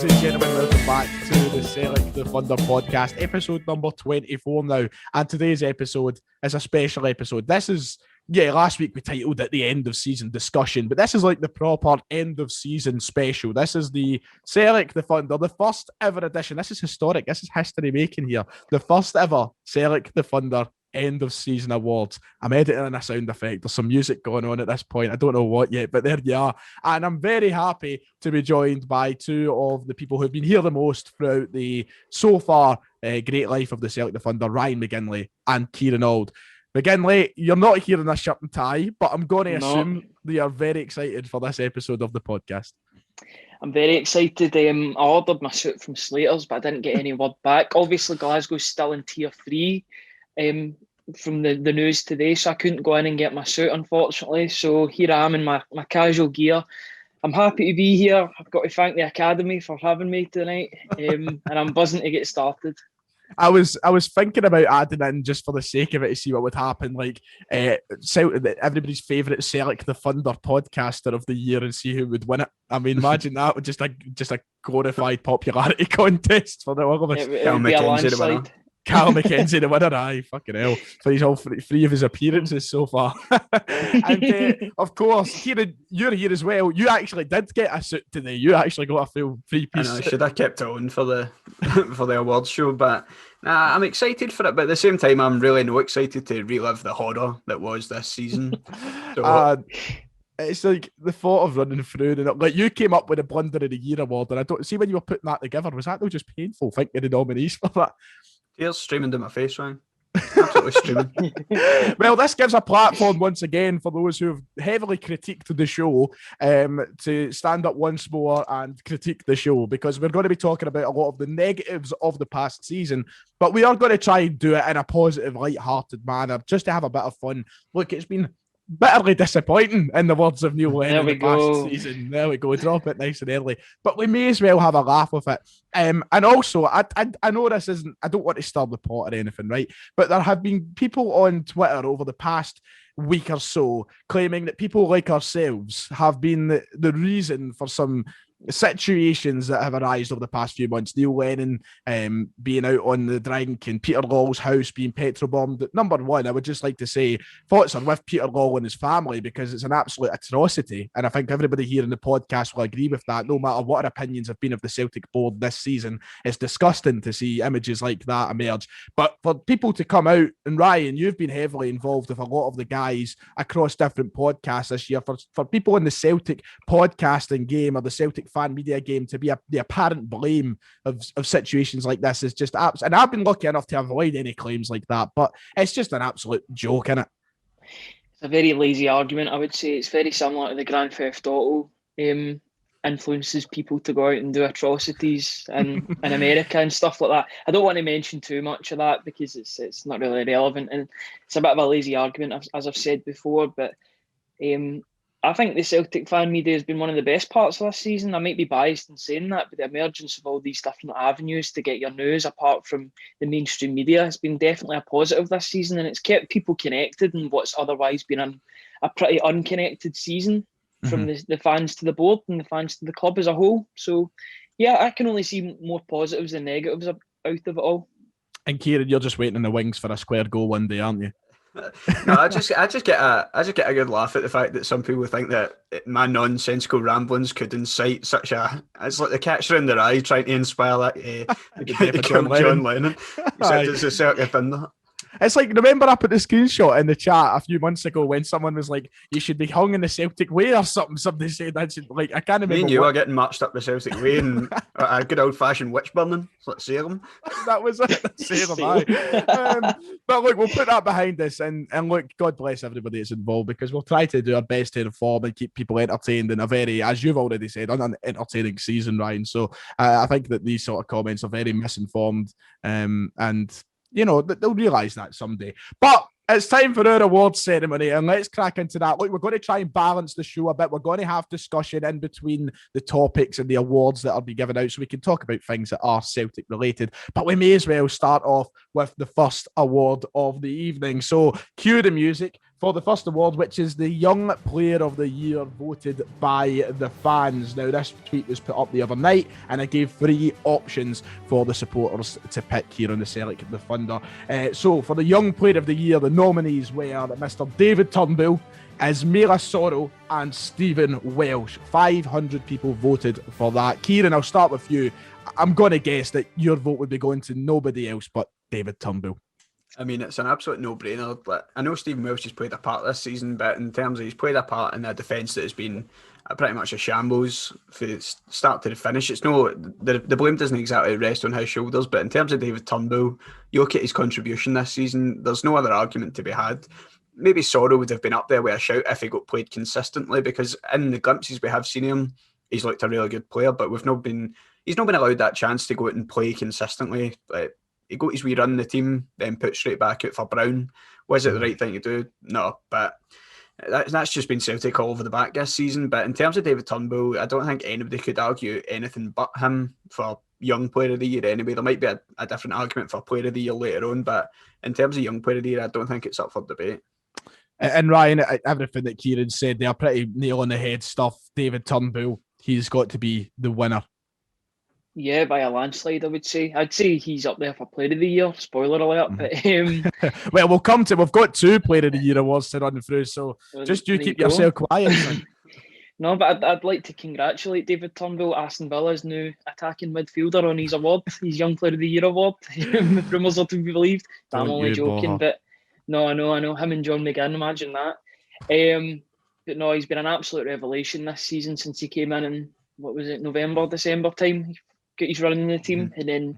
Ladies and gentlemen, welcome back to the Select the Blunder podcast, episode number 24 now. And today's episode is a special episode. This is, last week we titled it the end of season discussion, but this is like the proper end of season special. This is the Select the Thunder, the first ever edition. This is historic. This is history making here. The first ever Select the Thunder end of season awards. I'm editing in a sound effect. There's some music going on at this point. I don't know what yet, but there you are. And I'm very happy to be joined by two of the people who've been here the most throughout the so far great life of the Celtic the Thunder, Ryan McGinley and Kieran Auld. McGinley, you're not here in a shirt and tie, but I'm going to assume that you're very excited for this episode of the podcast. I'm very excited. I ordered my suit from Slater's, but I didn't get any word back. Obviously, Glasgow's still in tier 3. From the news today, so I couldn't go in and get my suit, unfortunately. So here I am in my casual gear. I'm happy to be here. I've got to thank the Academy for having me tonight, and I'm buzzing to get started. I was thinking about adding in just for the sake of it to see what would happen, like everybody's favourite Celtic the Thunder podcaster of the year and see who would win it. I mean, imagine that with just a glorified popularity contest for the all of us. It would be a landslide. Cal McKenzie, the winner, aye, fucking hell. Plays all three of his appearances so far. And of course, Kieran, you're here as well. You actually did get a suit today. You actually got a full three-piece suit. Should have kept it on for the for the awards show, but I'm excited for it. But at the same time, I'm really not excited to relive the horror that was this season. So, it's like the thought of running through and like you came up with a Blunder of the Year award, and I don't see when you were putting that together. Was that though just painful thinking of the nominees for that? Tears streaming down my face, Ryan. Absolutely streaming. Well, this gives a platform once again for those who have heavily critiqued the show to stand up once more and critique the show, because we're going to be talking about a lot of the negatives of the past season, but we are going to try and do it in a positive, light-hearted manner, just to have a bit of fun. Look, it's been bitterly disappointing, in the words of Neil Lennon, the past season. There we go, drop it nice and early. But we may as well have a laugh with it. And also, I know this isn't, I don't want to stir the pot or anything, right? But there have been people on Twitter over the past week or so claiming that people like ourselves have been the reason for some situations that have arisen over the past few months. Neil Lennon being out on the drink and Peter Law's house being petrol-bombed. Number one, I would just like to say thoughts are with Peter Law and his family, because it's an absolute atrocity, and I think everybody here in the podcast will agree with that. No matter what our opinions have been of the Celtic board this season, it's disgusting to see images like that emerge. But for people to come out, and Ryan, you've been heavily involved with a lot of the guys across different podcasts this year, for people in the Celtic podcasting game or the Celtic fan media game to be the apparent blame of situations like this is just absolute. And I've been lucky enough to avoid any claims like that, but it's just an absolute joke, isn't it? It's a very lazy argument, I would say. It's very similar to the Grand Theft Auto influences people to go out and do atrocities in America and stuff like that. I don't want to mention too much of that because it's not really relevant, and it's a bit of a lazy argument, as I've said before, but I think the Celtic fan media has been one of the best parts of this season. I might be biased in saying that, but the emergence of all these different avenues to get your news apart from the mainstream media has been definitely a positive this season, and it's kept people connected in what's otherwise been a pretty unconnected season from the fans to the board and the fans to the club as a whole. So, yeah, I can only see more positives than negatives out of it all. And Kieran, you're just waiting in the wings for a square goal one day, aren't you? No, I just get a good laugh at the fact that some people think that my nonsensical ramblings could incite such a. It's like the catcher in the rye trying to inspire that John Lennon. It's a Celtic Thunder. It's like, remember I put the screenshot in the chat a few months ago when someone was like, you should be hung in the Celtic way or something. Somebody said that. Like, I can't remember. Me and you are getting marched up the Celtic way and a good old-fashioned witch burning. Let's say them. That was it. Say them, aye. But look, we'll put that behind us, and look, God bless everybody that's involved, because we'll try to do our best to inform and keep people entertained in a very, as you've already said, entertaining season, Ryan. So I think that these sort of comments are very misinformed, and you know, they'll realise that someday. But it's time for our awards ceremony, and let's crack into that. Look, we're going to try and balance the show a bit. We're going to have discussion in between the topics and the awards that will be given out, so we can talk about things that are Celtic related. But we may as well start off with the first award of the evening. So cue the music for the first award, which is the Young Player of the Year voted by the fans. Now, this tweet was put up the other night, and I gave 3 options for the supporters to pick here on the Sellik the Thunder. So, for the Young Player of the Year, the nominees were Mr. David Turnbull, Ismaila Soro, and Stephen Welsh. 500 people voted for that. Kieran, I'll start with you. I'm going to guess that your vote would be going to nobody else but David Turnbull. I mean, it's an absolute no-brainer. But I know Stephen Welsh has played a part this season, but in terms of he's played a part in a defence that has been pretty much a shambles from start to the finish. It's no, the blame doesn't exactly rest on his shoulders, but in terms of David Turnbull, you look at his contribution this season, there's no other argument to be had. Maybe Sorrow would have been up there with a shout if he got played consistently, because in the glimpses we have seen him, he's looked a really good player, but he's not been allowed that chance to go out and play consistently. He got his wee run in the team, then put straight back out for Brown. Was it the right thing to do? No, but that's just been Celtic all over the back this season. But in terms of David Turnbull, I don't think anybody could argue anything but him for Young Player of the Year anyway. There might be a different argument for Player of the Year later on, but in terms of Young Player of the Year, I don't think it's up for debate. And Ryan, everything that Kieran said, they are pretty nail on the head stuff. David Turnbull, he's got to be the winner. Yeah, by a landslide, I would say. I'd say he's up there for Player of the Year. Spoiler alert. But well, we've got 2 Player of the Year awards to run through, so just you keep yourself quiet. No, but I'd like to congratulate David Turnbull, Aston Villa's new attacking midfielder, on his award, his Young Player of the Year award. If rumours are to be believed. I'm only joking, but no, I know him and John McGinn, imagine that. But no, he's been an absolute revelation this season since he came in what was it, November, December time. He's running the team, and then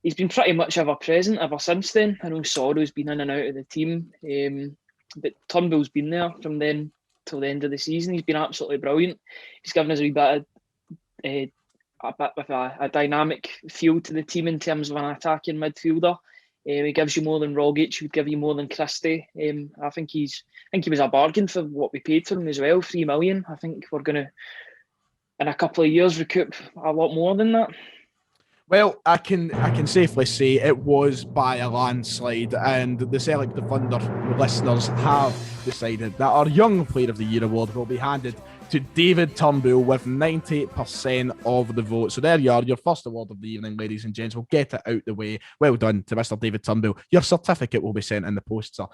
he's been pretty much ever present ever since then. I know Sorrow's been in and out of the team, but Turnbull's been there from then till the end of the season. He's been absolutely brilliant. He's given us a wee bit of a dynamic feel to the team in terms of an attacking midfielder. He gives you more than Rogic. He would give you more than Christie. I think he was a bargain for what we paid for him as well. 3 million. I think we're going to, in a couple of years, recoup a lot more than that. Well, I can safely say it was by a landslide, and the Celtic the Thunder listeners have decided that our Young Player of the Year award will be handed to David Turnbull with 98% of the vote. So there you are, your first award of the evening, ladies and gents. We'll get it out the way. Well done to Mr. David Turnbull. Your certificate will be sent in the post, sir.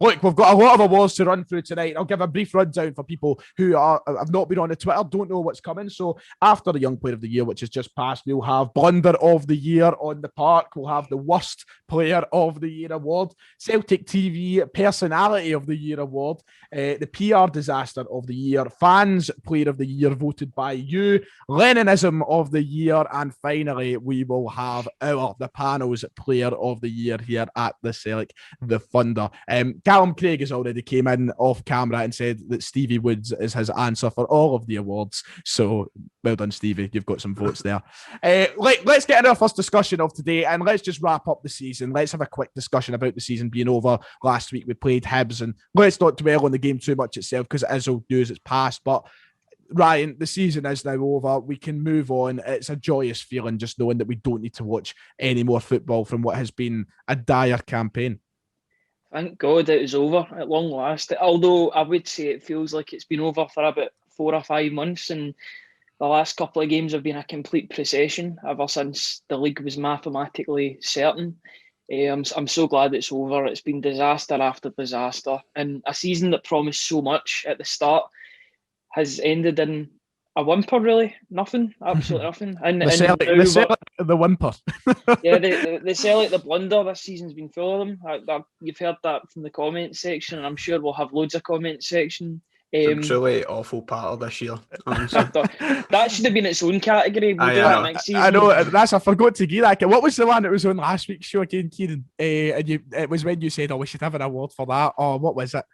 Look, we've got a lot of awards to run through tonight. I'll give a brief rundown for people who have not been on the Twitter, don't know what's coming. So after the Young Player of the Year, which has just passed, we'll have Blunder of the Year on the park. We'll have the Worst Player of the Year award, Celtic TV Personality of the Year award, the PR Disaster of the Year, Fans Player of the Year voted by you, Lennon-ism of the Year, and finally we will have the panel's Player of the Year here at the Celtic the Thunder. Callum Craig has already came in off camera and said that Stevie Woods is his answer for all of the awards. So well done, Stevie. You've got some votes there. Let's get into our first discussion of today, and let's just wrap up the season. Let's have a quick discussion about the season being over. Last week we played Hibs, and let's not dwell on the game too much itself because it is old news, it's past. But Ryan, the season is now over. We can move on. It's a joyous feeling just knowing that we don't need to watch any more football from what has been a dire campaign. Thank God it is over at long last. Although I would say it feels like it's been over for about 4 or 5 months, and the last couple of games have been a complete procession ever since the league was mathematically certain. I'm so glad it's over. It's been disaster after disaster, and a season that promised so much at the start has ended in a whimper, really. Nothing, absolutely nothing. And the whimper. Yeah, the Celtic, the blunder this season's been full of them. You've heard that from the comment section, and I'm sure we'll have loads of comment section. It's a truly awful part of this year. That should have been its own category. We'll do that next season. I know, I forgot to give that. What was the one that was on last week's show again, Kieran? It was when you said, we should have an award for that. What was it?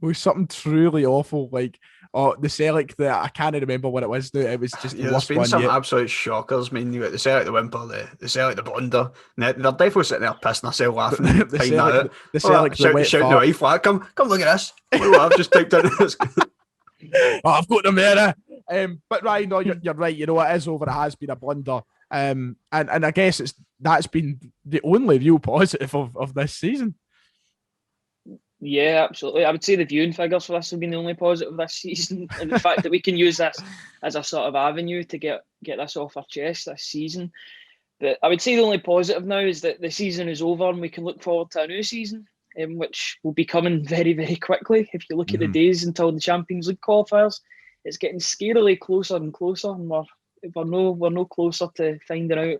It was something truly awful, like the Sellik. I can't remember what it was. It was just the worst one. There's been some absolute shockers. I mean, you got the Sellik, the whimper, the Sellik, the blunder. They're definitely sitting there pissing themselves laughing. the Sellik, shouting away flat. Come look at this. I've just typed in this. I've got them there. But Ryan, no, you're right. You know, it is over. It has been a blunder. And I guess that's been the only real positive of this season. Yeah, absolutely. I would say the viewing figures for this have been the only positive this season, and the fact that we can use this as a sort of avenue to get this off our chest this season. But I would say the only positive now is that the season is over and we can look forward to a new season, which will be coming very, very quickly. If you look at the days until the Champions League qualifiers, it's getting scarily closer and closer, and we're no closer to finding out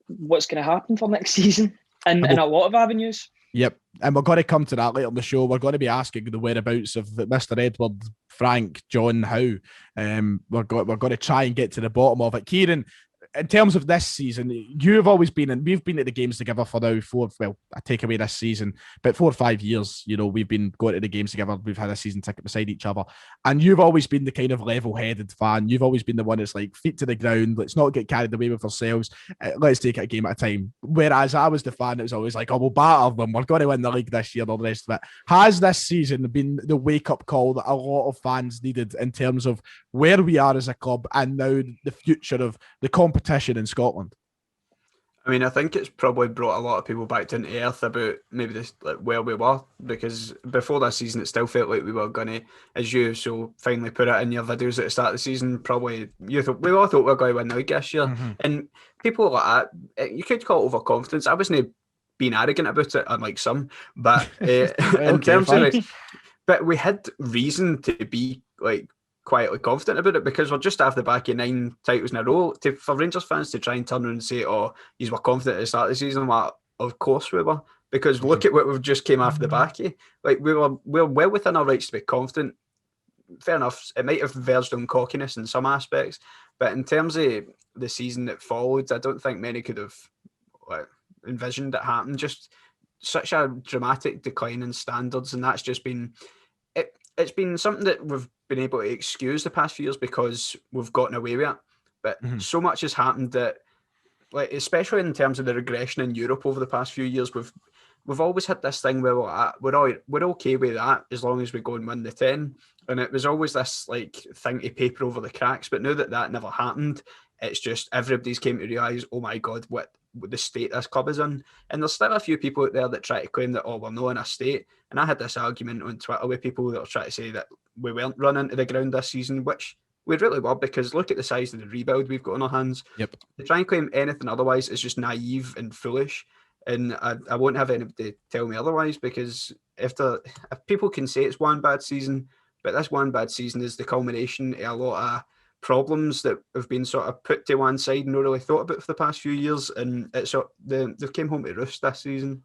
what's going to happen for next season in a lot of avenues. Yep, and we're going to come to that later in the show. We're going to be asking the whereabouts of Mr. Edward, Frank, John, Howe. We're going to try and get to the bottom of it. Kieran, in terms of this season, you've always been and we've been at the games together for now I take away this season, but 4 or 5 years, we've been going to the games together. We've had a season ticket beside each other, and you've always been the kind of level-headed fan. You've always been the one that's like, feet to the ground, let's not get carried away with ourselves, let's take it a game at a time. Whereas I was the fan that was always like, oh, we'll batter them, we're going to win the league this year and all the rest of it. Has this season been the wake-up call that a lot of fans needed in terms of where we are as a club and now the future of the competition in Scotland? I mean, I think it's probably brought a lot of people back down to earth about maybe this, like, where we were, because before that season, it still felt like we were going to, as you so finally put it in your videos at the start of the season, probably we all thought we were going to win the league this year. And people like that, you could call it overconfidence. I wasn't being arrogant about it, unlike some, but in terms of like, but we had reason to be like quietly confident about it, because we're just after the back of 9 titles in a row. For Rangers fans to try and turn around and say, oh, you were confident at the start of the season, well, of course we were, because look at what we've just came after the back of. Like, we're well within our rights to be confident. Fair enough, it might have verged on cockiness in some aspects, but in terms of the season that followed, I don't think many could have envisioned it happen. Just such a dramatic decline in standards, and that's just been it's been something that we've been able to excuse the past few years because we've gotten away with it. But so much has happened that, like, especially in terms of the regression in Europe over the past few years, we've always had this thing where we're okay with that as long as we go and win the 10. And it was always this like thing to paper over the cracks. But now that never happened, it's just everybody's came to realise, oh my God, what the state this club is in. And there's still a few people out there that try to claim that, oh, we're not in a state. And I had this argument on Twitter with people that are trying to say that we weren't running to the ground this season, which we really were, because look at the size of the rebuild we've got on our hands. Yep. To try and claim anything otherwise is just naive and foolish. And I won't have anybody tell me otherwise, because if people can say it's one bad season, but this one bad season is the culmination of a lot of problems that have been sort of put to one side and not really thought about for the past few years, and they've came home to roost this season.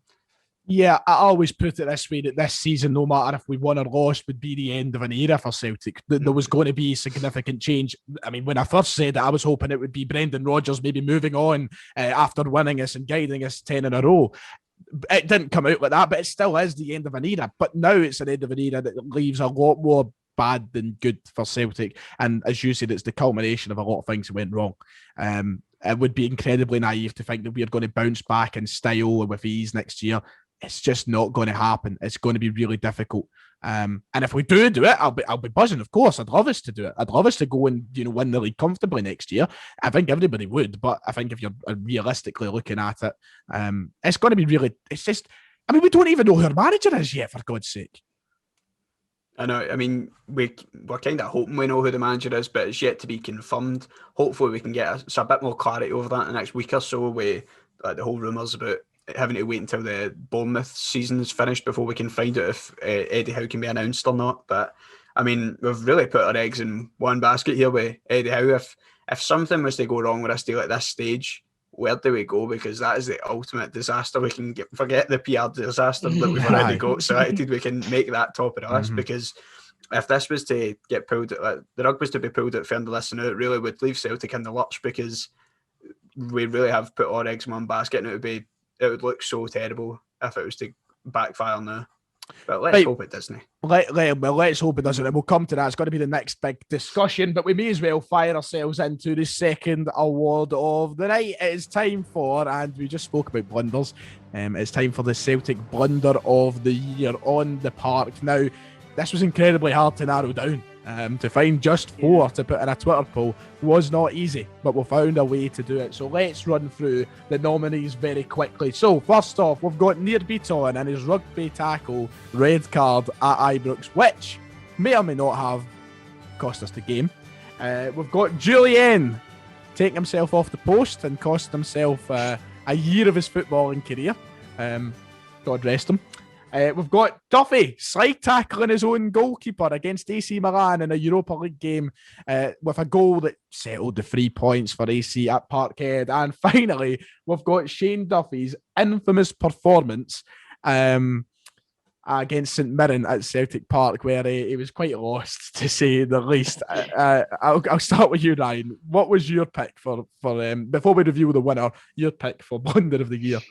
Yeah, I always put it this way, that this season, no matter if we won or lost, would be the end of an era for Celtic. There was going to be significant change. I mean, when I first said it, I was hoping it would be Brendan Rodgers maybe moving on after winning us and guiding us 10 in a row. It didn't come out like that, but it still is the end of an era. But now it's an end of an era that leaves a lot more bad than good for Celtic. And as you said, it's the culmination of a lot of things that went wrong. It would be incredibly naive to think that we're going to bounce back in style and with ease next year. It's just not going to happen. It's going to be really difficult. And if we do it, I'll be buzzing, of course. I'd love us to do it. I'd love us to go and win the league comfortably next year. I think everybody would, but I think if you're realistically looking at it, it's going to be really. It's just. I mean, we don't even know who our manager is yet, for God's sake. I know. I mean, we're kind of hoping we know who the manager is, but it's yet to be confirmed. Hopefully, we can get a bit more clarity over that in the next week or so, with the whole rumours about having to wait until the Bournemouth season is finished before we can find out if Eddie Howe can be announced or not. But I mean, we've really put our eggs in one basket here with Eddie Howe. If something was to go wrong with us deal at this stage, where do we go? Because that is the ultimate disaster. We can forget the PR disaster that we've already got started. We can make that top of the list, because if this was to get pulled, the rug was to be pulled out further this, and it really would leave Celtic in the lurch, because we really have put our eggs in one basket, and it would look so terrible if it was to backfire now. But let's hope it doesn't. Let's hope it doesn't. And we'll come to that. It's going to be the next big discussion, but we may as well fire ourselves into the second award of the night. It is time for, and we just spoke about blunders, it's time for the Celtic Blunder of the Year on the Park. Now, this was incredibly hard to narrow down. To find just 4 to put in a Twitter poll was not easy, but we found a way to do it. So let's run through the nominees very quickly. So first off, we've got Near Beaton and his rugby tackle red card at Ibrox, which may or may not have cost us the game. We've got Julien taking himself off the post and cost himself a year of his footballing career. God rest him. We've got Duffy slide tackling his own goalkeeper against AC Milan in a Europa League game with a goal that settled the 3 points for AC at Parkhead. And finally, we've got Shane Duffy's infamous performance against St Mirren at Celtic Park, where he was quite lost, to say the least. I'll start with you, Ryan. What was your pick for before we review the winner, your pick for Blunder of the Year?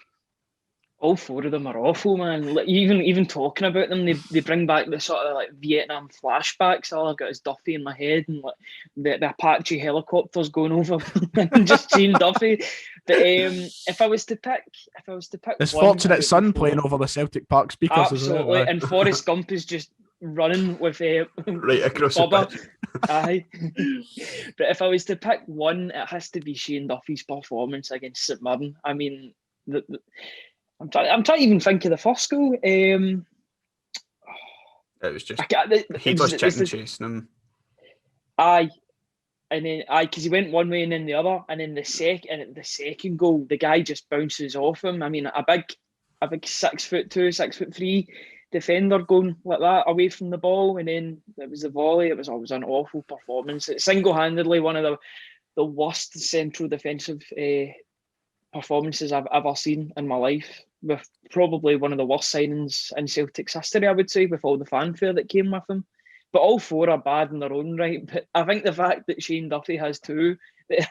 All 4 of them are awful, man. Like, even talking about them, they bring back the sort of like Vietnam flashbacks. All I've got is Duffy in my head, and like the Apache helicopters going over, and just seeing Duffy. But if I was to pick, this one, fortunate son playing over the Celtic Park speakers, absolutely, as well, and Forrest Gump is just running with right across the pitch. Aye. But if I was to pick one, it has to be Shane Duffy's performance against St Mirren. I mean, I'm trying to even think of the first goal. It was just headless chicken chasing him. Aye, and then because he went one way and then the other, and then the second goal, the guy just bounces off him. I mean, a big 6'2", 6'3" defender going like that away from the ball, and then it was the volley. It was an awful performance. It's single-handedly one of the worst central defensive performances I've ever seen in my life, with probably one of the worst signings in Celtic's history, I would say, with all the fanfare that came with him. But all 4 are bad in their own right. But I think the fact that Shane Duffy has 2, it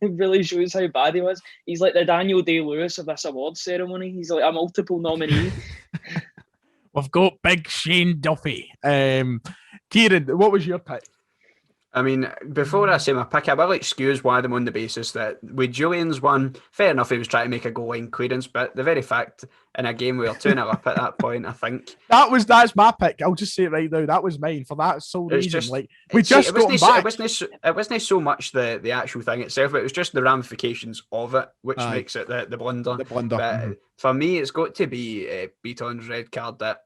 really shows how bad he was. He's like the Daniel Day-Lewis of this awards ceremony. He's like a multiple nominee. We've got big Shane Duffy. Kieran, what was your pick? I mean, before I say my pick, I will excuse one of them on the basis that with Julian's one, fair enough, he was trying to make a goal line clearance, but the very fact in a game we were 2-0 up at that point, I think that's my pick. I'll just say it right now. That was mine for that sole reason. Just, like we just got back. It wasn't so much the actual thing itself, but it was just the ramifications of it, which makes it the blunder. The blunder. But for me, it's got to be Beaton's red card at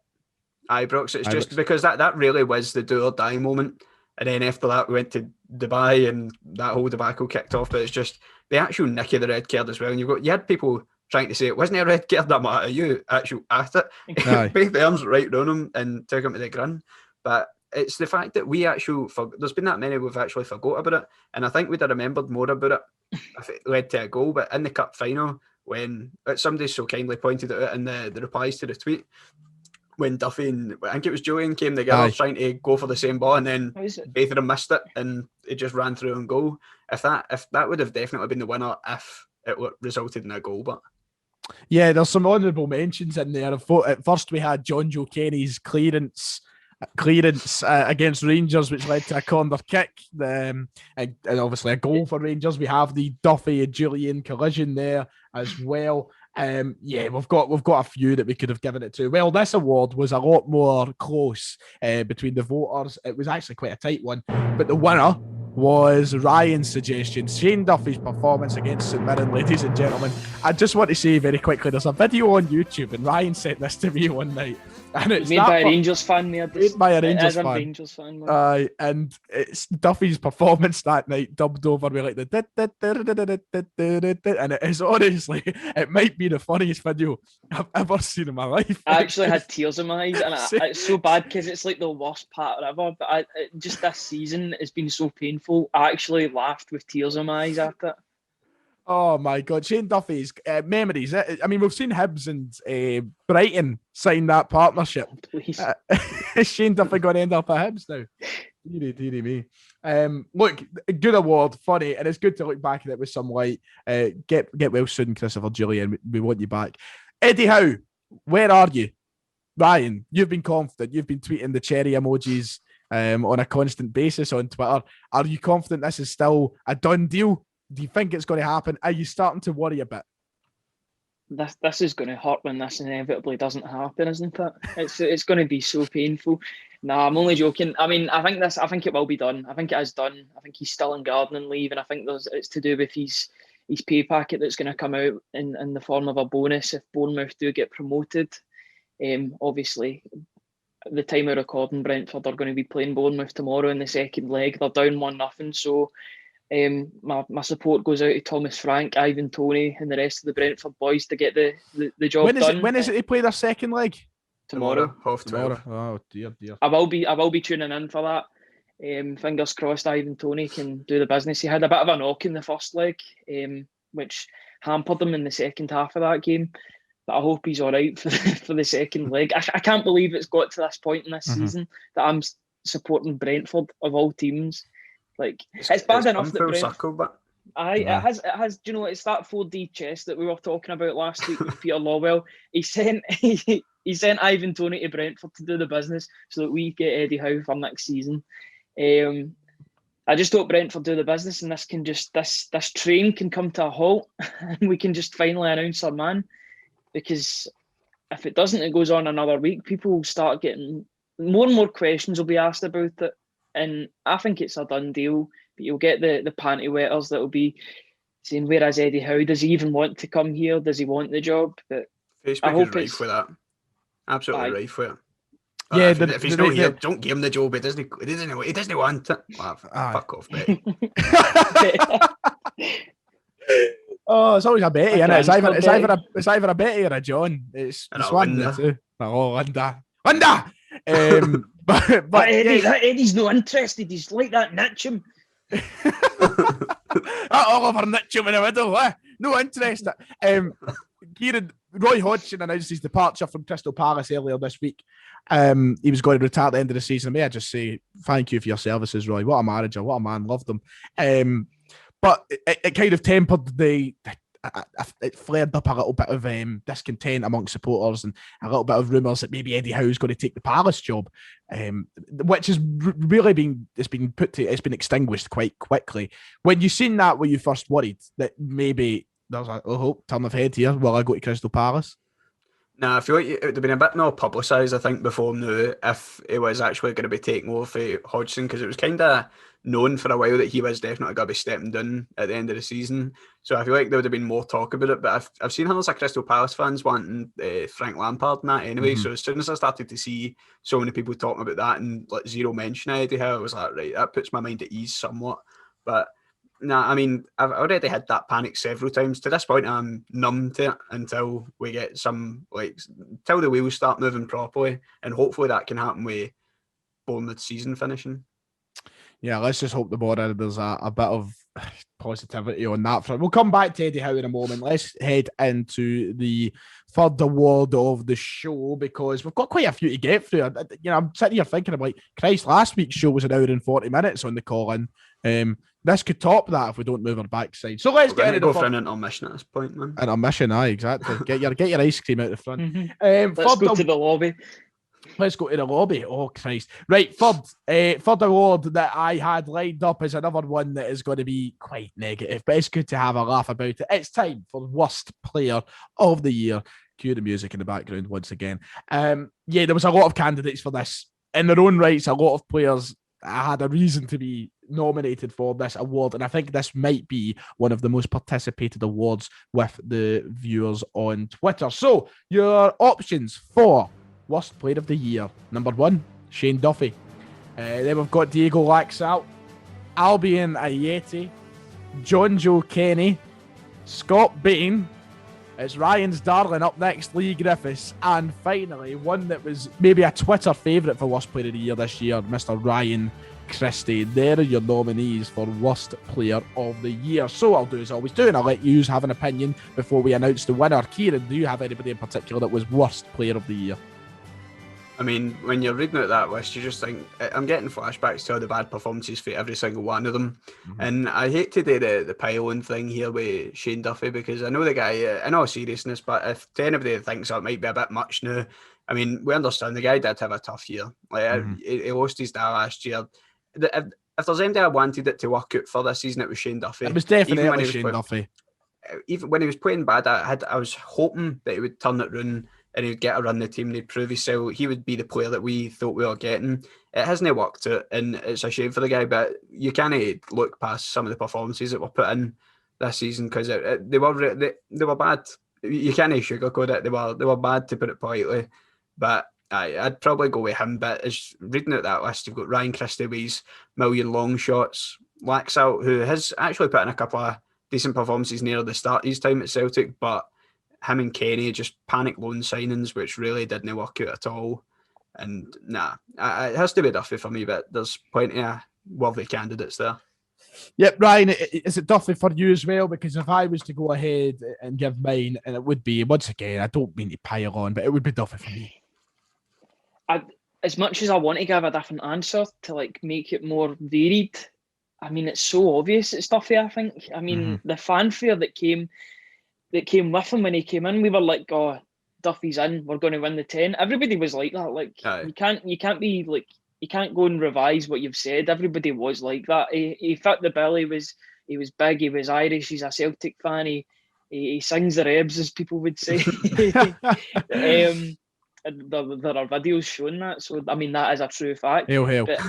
Ibrox. It's just because that really was the do or die moment. And then after that, we went to Dubai and that whole debacle kicked off. But it's just the actual nick of the red card as well. And you had people trying to say it wasn't a red card, that matter. You actually at it. Both arms right round him and took him to the ground. But it's the fact that we actually, there's been that many we've actually forgot about it. And I think we'd have remembered more about it if it led to a goal. But in the cup final, when somebody so kindly pointed it out in the replies to the tweet, when Duffy and I think it was Julian came together trying to go for the same ball, and then both of them missed it, and it just ran through and goal. If that would have definitely been the winner if it resulted in a goal. But yeah, there's some honourable mentions in there. At first, we had John Joe Kenny's clearance against Rangers, which led to a corner kick, and obviously a goal for Rangers. We have the Duffy and Julian collision there as well. We've got a few that we could have given it to. Well, this award was a lot more close between the voters. It was actually quite a tight one, but the winner was Ryan's suggestion, Shane Duffy's performance against St Mirren. Ladies and gentlemen, I just want to say very quickly, there's a video on YouTube, and Ryan sent this to me one night, and it's made by a Rangers fan. Made by a Rangers fan. And it's Duffy's performance that night dubbed over with like the and it is honestly, it might be the funniest video I've ever seen in my life. I actually had tears in my eyes, and it's so bad because it's like the worst part ever. But just this season has been so painful. I actually laughed with tears in my eyes at it. Oh my God, Shane Duffy's memories. I mean, we've seen Hibs and Brighton sign that partnership. Please. Is Shane Duffy going to end up at Hibs now? Deary me. Look, good award, funny, and it's good to look back at it with some light. Get well soon, Christopher Julian. We want you back. Eddie Howe, where are you? Ryan, you've been confident. You've been tweeting the cherry emojis on a constant basis on Twitter. Are you confident this is still a done deal? Do you think it's going to happen? Are you starting to worry a bit? This is going to hurt when this inevitably doesn't happen, isn't it? It's going to be so painful. Nah, I'm only joking. I mean, I think it will be done. I think it is done. I think he's still on gardening leave, and I think it's to do with his pay packet that's going to come out in the form of a bonus if Bournemouth do get promoted. Obviously, at the time of recording, Brentford are going to be playing Bournemouth tomorrow in the second leg. They're down 1-0, so my support goes out to Thomas Frank, Ivan Toney, and the rest of the Brentford boys to get the job done. When is it they play their second leg? Tomorrow. Half 12. Oh dear. I will be tuning in for that. Fingers crossed Ivan Toney can do the business. He had a bit of a knock in the first leg, which hampered him in the second half of that game. But I hope he's all right for the second leg. I can't believe it's got to this point in this season that I'm supporting Brentford of all teams. Like it's bad enough that Brentford. It has. Do you know, it's that 4D chess that we were talking about last week with Peter Lawwell. He sent Ivan Toney to Brentford to do the business so that we get Eddie Howe for next season. I just hope Brentford do the business and this train can come to a halt and we can just finally announce our man. Because if it doesn't, it goes on another week. People will start getting more and more questions will be asked about it. And I think it's a done deal. But you'll get the panty wetters that will be saying, where is Eddie Howe? Does he even want to come here? Does he want the job? But Facebook I hope is rife for that. Absolutely rife for it. Yeah, if he's not here, don't give him the job. He doesn't want it. Fuck off, mate. Oh, it's always a Betty, isn't it? It's either a Betty or a John. It's one of the two. Oh, Linda. But Eddie, that Eddie's no interested. He's like that Nitcham. Oliver Nitcham in the middle. No interest. Kieran, Roy Hodgson announced his departure from Crystal Palace earlier this week. He was going to retire at the end of the season. May I just say thank you for your services, Roy. What a manager. What a man. Loved him. But it kind of tempered it flared up a little bit of discontent amongst supporters and a little bit of rumours that maybe Eddie Howe's going to take the Palace job, which has really been extinguished quite quickly. When you seen that, were you first worried that maybe there's a turn of head here? Will I go to Crystal Palace? Nah, I feel like it would have been a bit more publicised, I think, before now if it was actually going to be taken over for Hodgson, because it was kind of known for a while that he was definitely going to be stepping down at the end of the season. So I feel like there would have been more talk about it. But I've seen others of Crystal Palace fans wanting Frank Lampard and that anyway. So as soon as I started to see so many people talking about that and like zero mention of Eddie Howe, I was like, right, that puts my mind at ease somewhat. But nah, I mean, I've already had that panic several times. To this point, I'm numb to it until we get till the wheels start moving properly, and hopefully that can happen with Bournemouth season finishing. Yeah, let's just hope there's a bit of positivity on that front. We'll come back to Eddie Howe in a moment. Let's head into the third award of the show because we've got quite a few to get through. I'm sitting here thinking, I'm like, Christ, last week's show was an hour and 40 minutes on the call-in. This could top that if we don't move our backside. So let's get into go for an intermission at this point, man. Intermission, exactly. Get your ice cream out the front. Let's go to the lobby. Let's go to the lobby. Oh, Christ. Right, third award that I had lined up is another one that is going to be quite negative, but it's good to have a laugh about it. It's time for Worst Player of the Year. Cue the music in the background once again. There was a lot of candidates for this. In their own rights, a lot of players had a reason to be nominated for this award, and I think this might be one of the most participated awards with the viewers on Twitter. So, your options for Worst Player of the Year. Number 1, Shane Duffy. Then we've got Diego Laxalt, Albion Ayeti, John Joe Kenny, Scott Bain. It's Ryan's darling up next, Lee Griffiths. And finally, one that was maybe a Twitter favourite for Worst Player of the Year this year, Mr. Ryan Christie. There are your nominees for Worst Player of the Year. So I'll do as I always do, and I'll let you have an opinion before we announce the winner. Kieran, do you have anybody in particular that was Worst Player of the Year? I mean, when you're reading out that list, you just think, I'm getting flashbacks to all the bad performances for every single one of them. Mm-hmm. And I hate to do the pile-on thing here with Shane Duffy, because I know the guy, in all seriousness, but if to anybody that thinks that might be a bit much now, I mean, we understand the guy did have a tough year. He lost his dad last year. If there's anybody I wanted it to work out for this season, it was Shane Duffy. It was definitely Shane Duffy. Even when he was playing bad, I was hoping that he would turn it round and he'd get a run the team and he'd prove himself. He would be the player that we thought we were getting. It hasn't worked out, and it's a shame for the guy, but you can't look past some of the performances that were put in this season because they were bad. You can't sugarcoat it. They were bad, to put it politely. But I'd probably go with him. But as reading out that list, you've got Ryan Christie with his million long shots, Laxalt, who has actually put in a couple of decent performances near the start of his time at Celtic, but him and Kenny just panic loan signings, which really didn't work out at all. And it has to be Duffy for me, but there's plenty of worthy candidates there. Yep, Ryan, is it Duffy for you as well? Because if I was to go ahead and give mine, and it would be, once again, I don't mean to pile on, but it would be Duffy for me. As much as I want to give a different answer to like make it more varied, I mean, it's so obvious it's Duffy, I think. I mean, the fanfare that came with him when he came in, we were like, oh, Duffy's in, we're going to win the 10. Everybody was like that. Like, you can't be like, you can't go and revise what you've said. Everybody was like that. He fit the bill. He was big. He was Irish. He's a Celtic fan. He sings the rebs, as people would say. There are videos showing that. So I mean, that is a true fact. Hail. But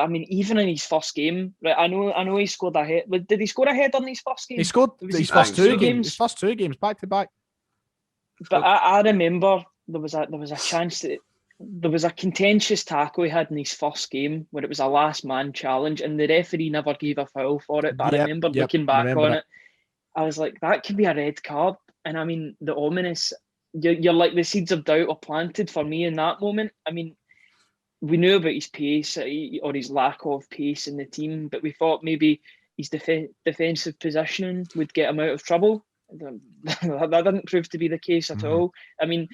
I mean, even in his first game, right? I know he scored a header. Did he score a header in his first game? He scored his first two games. His first 2 games back to back. But I remember there was a chance that there was a contentious tackle he had in his first game where it was a last man challenge and the referee never gave a foul for it. But I remember looking back on it, I was like, that could be a red card. And I mean, the ominous, you're like, the seeds of doubt were planted for me in that moment. I mean, we knew about his pace or his lack of pace in the team, but we thought maybe his defensive positioning would get him out of trouble. That didn't prove to be the case at all. I mean,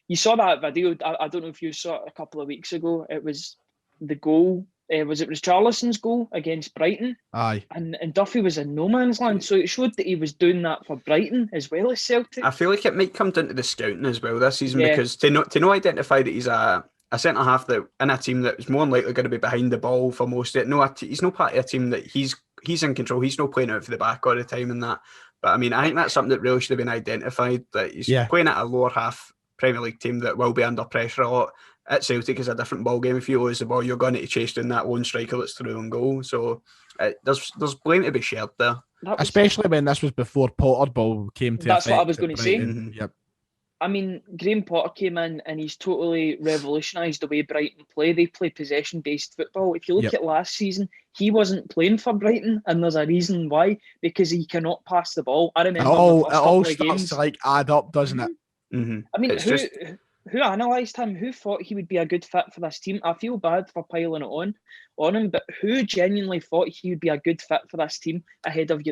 you saw that video. I don't know if you saw it a couple of weeks ago. It was the goal. It was Richarlison's goal against Brighton. Aye. And Duffy was in no man's land. So it showed that he was doing that for Brighton as well as Celtic. I feel like it might come down to the scouting as well this season because to not identify that he's a centre half that in a team that is more than likely going to be behind the ball for most of it. No, he's no part of a team that he's in control. He's not playing out for the back all the time and that. But I mean, I think that's something that really should have been identified, that he's playing at a lower half Premier League team that will be under pressure a lot. At Celtic is a different ball game. If you lose the ball, you're going to chase down that lone striker that's through and goal. So there's blame to be shared there. Especially when this was before Potter ball came to That's what I was going to say. Yep. I mean, Graham Potter came in and he's totally revolutionised the way Brighton play. They play possession-based football. If you look at last season, he wasn't playing for Brighton, and there's a reason why, because he cannot pass the ball. I remember it all starts to like add up, doesn't it? Mm-hmm. I mean, who analysed him? Who thought he would be a good fit for this team? I feel bad for piling it on him, but who genuinely thought he would be a good fit for this team ahead of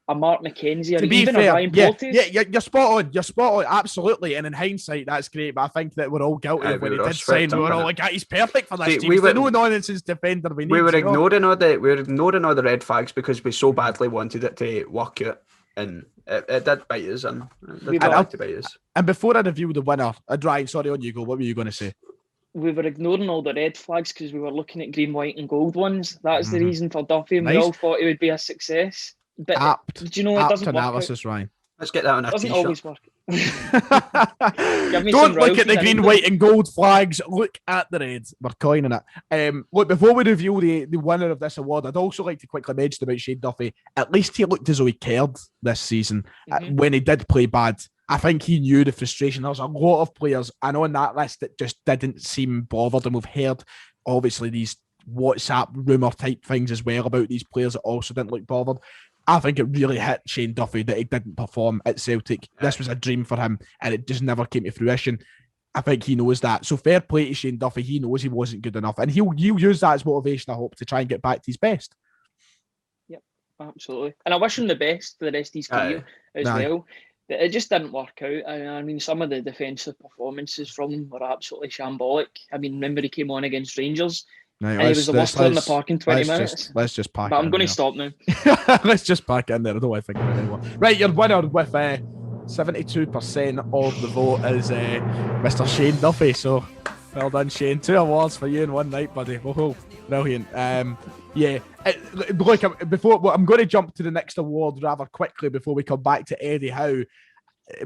a Mark McKenzie or even a Ryan Porteous? You're spot on, absolutely. And in hindsight, that's great. But I think that we're all guilty of when he did sign. We were all like, he's perfect for this team. He's the no-nonsense defender we need. We were ignoring all the red flags because we so badly wanted it to work out. And it did bite us, and it did bite us. And before I review the winner, Ryan, sorry, on you go. What were you going to say? We were ignoring all the red flags because we were looking at green, white, and gold ones. That's the reason for Duffy, and we all thought it would be a success. But did you know it doesn't analysis, work out? Ryan. Let's get that on a doesn't t-shirt. Always work. Don't look at the green, white, and gold flags. Look at the reds. We're coining it. Look, before we reveal the winner of this award, I'd also like to quickly mention about Shane Duffy. At least he looked as though he cared this season when he did play bad. I think he knew the frustration. There was a lot of players, and on that list that just didn't seem bothered. And we've heard, obviously, these WhatsApp rumour type things as well about these players that also didn't look bothered. I think it really hit Shane Duffy that he didn't perform at Celtic. This was a dream for him, and it just never came to fruition. I think he knows that. So fair play to Shane Duffy. He knows he wasn't good enough, and he'll use that as motivation, I hope, to try and get back to his best. Yep, absolutely. And I wish him the best for the rest of his career as well. But it just didn't work out. I mean, some of the defensive performances from him were absolutely shambolic. I mean, remember he came on against Rangers? Right, and he was the worst player in the park in 20 minutes. Let's just pack but it I'm in going there. to stop now. Let's just pack it in there. I don't want to think about it anymore. Right, your winner with 72% of the vote is Mr. Shane Duffy. So, well done, Shane. 2 awards for you in one night, buddy. Oh, brilliant. Look, I'm going to jump to the next award rather quickly before we come back to Eddie Howe.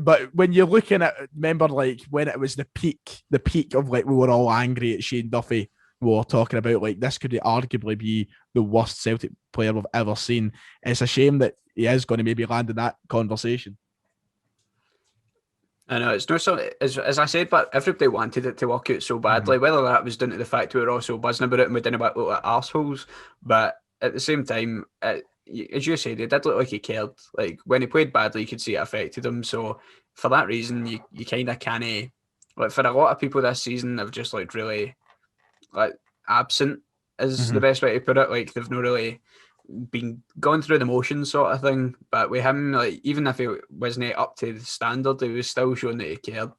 But when you're looking at, remember, like when it was the peak of like we were all angry at Shane Duffy. We were talking about like this could arguably be the worst Celtic player we've ever seen. It's a shame that he is going to maybe land in that conversation. I know it's not so as I said, but everybody wanted it to work out so badly. Whether that was down to the fact we were also buzzing about it and we didn't look like arseholes, but at the same time, as you said, he did look like he cared. Like when he played badly, you could see it affected him. So for that reason, you kind of can't. Like for a lot of people this season, they've just looked really like absent is the best way to put it. Like they've not really been gone through the motions sort of thing. But with him, like even if he wasn't up to the standard, he was still showing that he cared.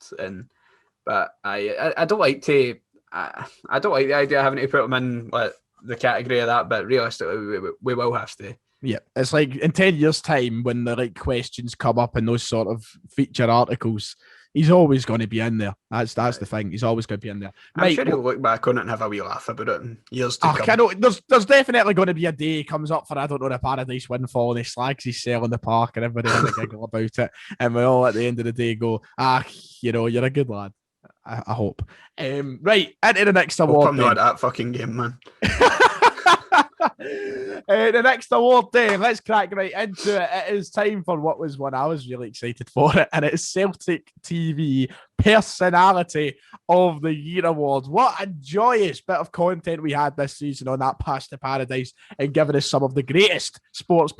But I don't like to I don't like the idea of having to put him in like the category of that. But realistically, we will have to. Yeah, it's like in 10 years' time when the right questions come up in those sort of feature articles, he's always going to be in there. That's the thing. He's always going to be in there. I'm sure he'll look back on it and have a wee laugh about it in years to come. I know, there's definitely going to be a day he comes up for, I don't know, the Paradise windfall and he slags his cell in the park and everybody has a giggle about it. And we all at the end of the day go, you're a good lad. I hope. Right, into the next award. I'm not at that fucking game, man. The next award, Dave, let's crack right into it. It is time for what was one I was really excited for it, and it's Celtic TV Personality of the Year Awards. What a joyous bit of content we had this season on that Pass to Paradise and giving us some of the greatest sports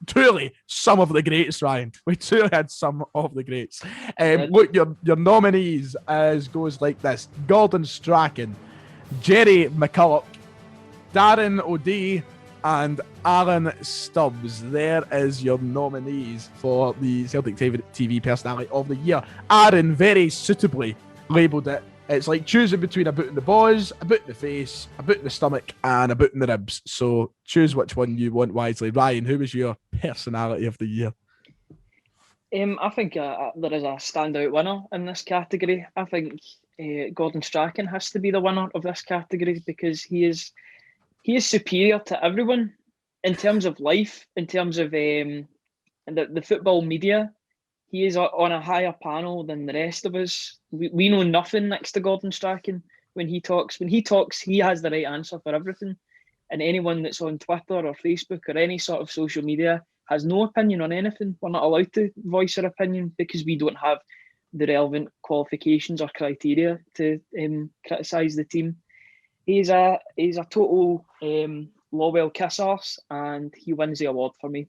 truly some of the greats, Ryan. We truly had some of the greats. Look, your nominees goes like this: Gordon Strachan, Jerry McCulloch, Darren O'Dea, and Aaron Stubbs. There is your nominees for the Celtic TV Personality of the Year. Aaron very suitably labelled it. It's like choosing between a boot in the balls, a boot in the face, a boot in the stomach, and a boot in the ribs. So choose which one you want wisely. Ryan, who was your Personality of the Year? I think there is a standout winner in this category. I think Gordon Strachan has to be the winner of this category because he is superior to everyone in terms of life, in terms of the football media. He is on a higher panel than the rest of us. We know nothing next to Gordon Strachan when he talks. When he talks, he has the right answer for everything. And anyone that's on Twitter or Facebook or any sort of social media has no opinion on anything. We're not allowed to voice our opinion because we don't have the relevant qualifications or criteria to criticise the team. He's a total Lowell kiss arse, and he wins the award for me.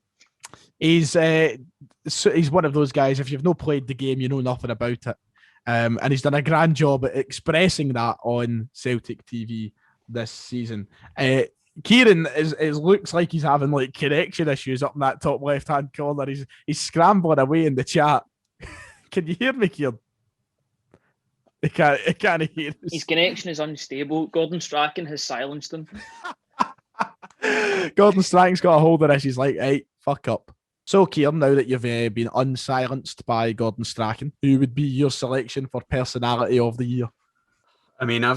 He's one of those guys. If you've not played the game, you know nothing about it, and he's done a grand job at expressing that on Celtic TV this season. Kieran looks like he's having like connection issues up in that top left hand corner. He's scrambling away in the chat. Can you hear me, Kieran? I can't hear us. His connection is unstable. Gordon Strachan has silenced him. Gordon Strachan's got a hold of this. He's like, hey, fuck up. So, Kieran, now that you've been unsilenced by Gordon Strachan, who would be your selection for Personality of the Year? I mean, I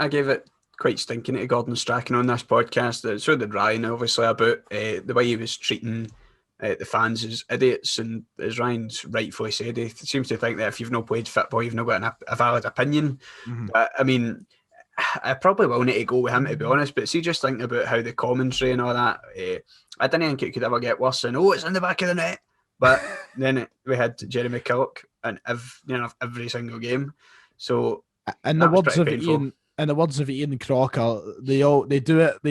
gave it quite stinking to Gordon Strachan on this podcast. So did Ryan, obviously, about the way he was treating the fans as idiots. And as Ryan's rightfully said, he seems to think that if you've not played football, you've not got a valid opinion. But, I mean, I probably will need to go with him, to be honest. But see, just thinking about how the commentary and all that, I didn't think it could ever get worse than, it's in the back of the net. But then we had Jerry McCulloch in every single game. So, in the words of Ian Crocker, they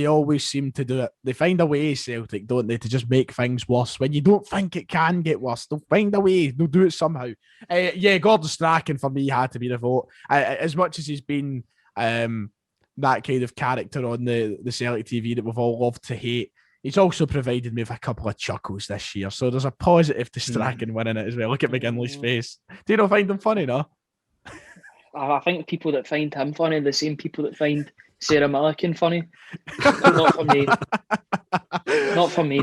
always seem to do it. They find a way, Celtic, don't they, to just make things worse. When you don't think it can get worse, they'll find a way. They'll do it somehow. Gordon Strachan for me had to be the vote. As much as he's been that kind of character on the Celtic TV that we've all loved to hate, he's also provided me with a couple of chuckles this year. So there's a positive to Strachan winning it as well. Look at McGinley's face. Do you not find him funny, no? I think people that find him funny are the same people that find Sarah Millican funny. Not for me. Not for me.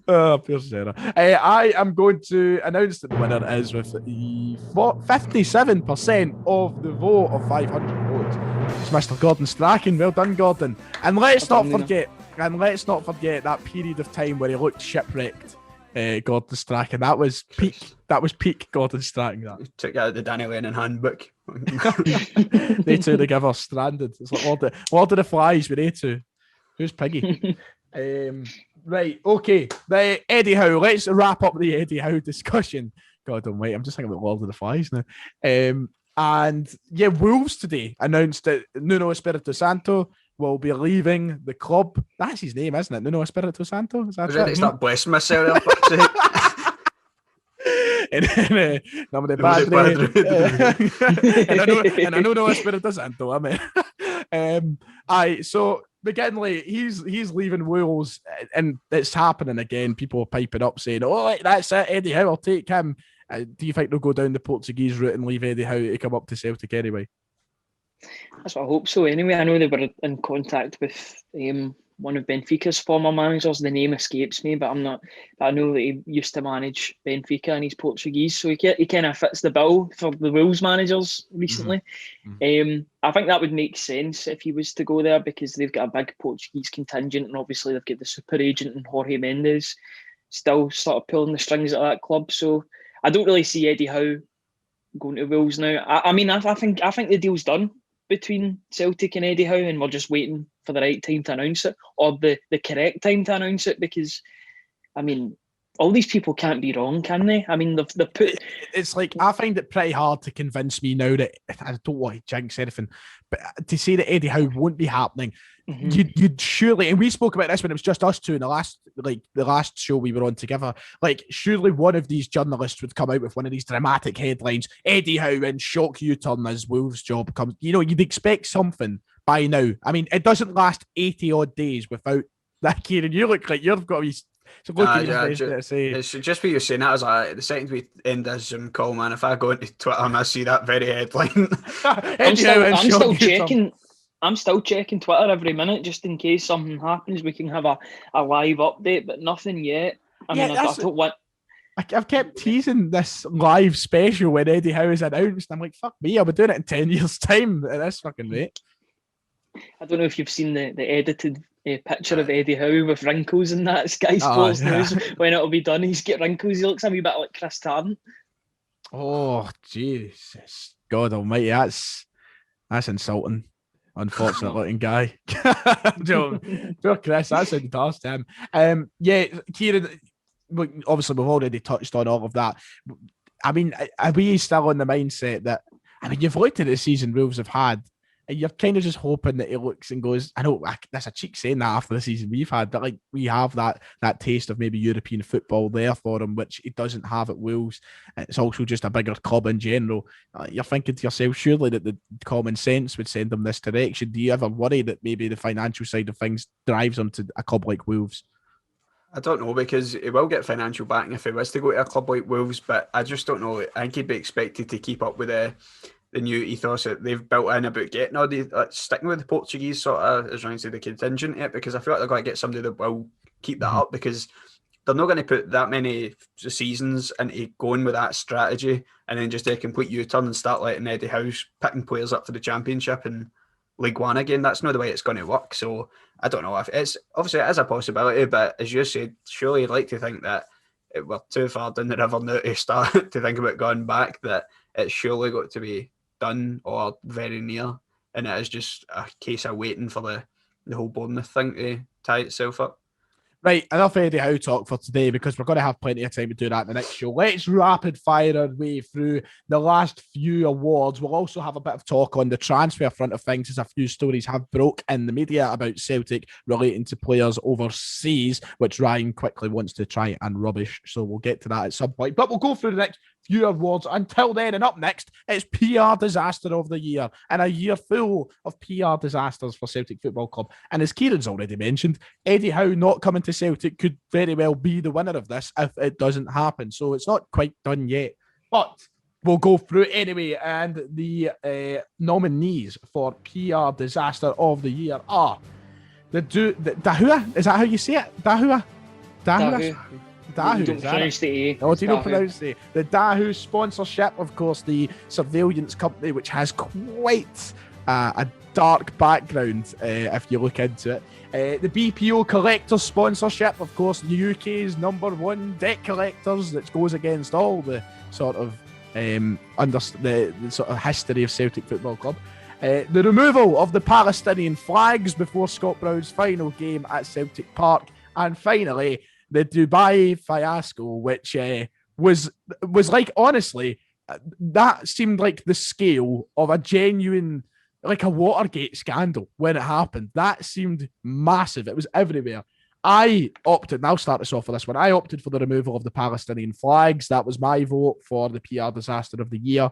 Poor Sarah. I am going to announce that the winner is with 57% of the vote of 500 votes. It's Mr. Gordon Strachan. Well done, Gordon. And let's not forget that period of time where he looked shipwrecked Gordon Strachan. That was peak. That was peak Gordon Strachan. That Took out the Danny Lennon handbook. They two together stranded. It's like Lord of the Flies with they two. Who's Piggy? Right, okay. The Eddie Howe. Let's wrap up the Eddie Howe discussion. God almighty, I'm just thinking about Lord of the Flies now. And yeah, Wolves today announced that Nuno Espirito Santo will be leaving the club. That's his name, isn't it? Nuno Espirito Santo? Is that I was ready to start blessing myself. And then, Nombre Padre. And I know Espirito Santo, I mean. So McGinley, he's leaving Wolves, and it's happening again. People are piping up saying, "Oh, that's it, Eddie Howe, I'll take him." Do you think they'll go down the Portuguese route and leave Eddie Howe to come up to Celtic anyway? That's what I hope so. Anyway, I know they were in contact with one of Benfica's former managers. The name escapes me, but I'm not. But I know that he used to manage Benfica and he's Portuguese, so he kind of fits the bill for the Wolves managers recently. Mm-hmm. I think that would make sense if he was to go there because they've got a big Portuguese contingent, and obviously they've got the super agent and Jorge Mendes still sort of pulling the strings at that club. So I don't really see Eddie Howe going to Wolves now. I mean, I think the deal's done between Celtic and Eddie Howe, and we're just waiting for the right time to announce it, or the correct time to announce it, because, I mean, all these people can't be wrong, can they? I mean, they've put... It's like, I find it pretty hard to convince me now that, I don't want to jinx anything, but to say that Eddie Howe won't be happening, you'd surely, and we spoke about this when it was just us two in the last show we were on together, like, surely one of these journalists would come out with one of these dramatic headlines, Eddie Howe in shock U-turn as Wolves' job comes. You know, you'd expect something by now. I mean, it doesn't last 80 odd days without that. Kieran, you look like you've got to be... So it's just what you're saying. That was the second we end this Zoom call, man. If I go into Twitter and I see that very headline, I'm still checking Twitter every minute just in case something happens. We can have a live update, but nothing yet. I don't want. I've kept teasing this live special when Eddie Howe is announced. I'm like, fuck me, I'll be doing it in 10 years' time at this fucking rate. I don't know if you've seen the edited picture of Eddie Howe with wrinkles and that. Sky Sports News, when it'll be done, he's got wrinkles. He looks a wee bit like Chris Tarrant. Oh, Jesus. God almighty, that's insulting. Unfortunate looking guy. Poor Chris, that sounded harsh to him. Yeah, Kieran, obviously we've already touched on all of that. I mean, are we still on the mindset that, I mean, you've looked at the season Wolves have had, and you're kind of just hoping that he looks and goes, I know that's a cheek saying that after the season we've had, but like we have that taste of maybe European football there for him, which he doesn't have at Wolves. It's also just a bigger club in general. You're thinking to yourself, surely that the common sense would send him this direction. Do you ever worry that maybe the financial side of things drives him to a club like Wolves? I don't know, because he will get financial backing if he was to go to a club like Wolves, but I just don't know. I think he'd be expected to keep up with the new ethos that they've built in about getting all the sticking with the Portuguese sort of, as Ryan said, the contingent yet, because I feel like they're going to get somebody that will keep that up, because they're not going to put that many seasons into going with that strategy and then just do a complete U-turn and start letting Eddie Howe picking players up for the Championship and League One again. That's not the way it's going to work. So I don't know if it's obviously it is a possibility, but as you said, surely you'd like to think that we're too far down the river now to start to think about going back, that it's surely got to be done or very near, and it is just a case of waiting for the whole Bournemouth thing to tie itself up. Right, enough Eddie Howe talk for today, because we're going to have plenty of time to do that in the next show. Let's rapid fire our way through the last few awards. We'll also have a bit of talk on the transfer front of things, as a few stories have broke in the media about Celtic relating to players overseas, which Ryan quickly wants to try and rubbish. So we'll get to that at some point. But we'll go through the next few awards. Until then, and up next, it's PR Disaster of the Year, and a year full of PR disasters for Celtic Football Club. And as Kieran's already mentioned, Eddie Howe not coming to Celtic could very well be the winner of this if it doesn't happen. So it's not quite done yet, but we'll go through it anyway. And the nominees for PR Disaster of the Year are the Dahua. Is that how you say it? Dahua. Dahu, don't pronounce the A. Oh, do you not pronounce the A? The Dahu sponsorship, of course, the surveillance company, which has quite a dark background if you look into it. The BPO collectors sponsorship, of course, the UK's #1 debt collectors, that goes against all the sort of the sort of history of Celtic Football Club. The removal of the Palestinian flags before Scott Brown's final game at Celtic Park, and finally the Dubai fiasco, which was like, honestly, that seemed like the scale of a genuine, like a Watergate scandal when it happened. That seemed massive. It was everywhere. I opted, and I'll start us off for this one, I opted for the removal of the Palestinian flags. That was my vote for the PR disaster of the year.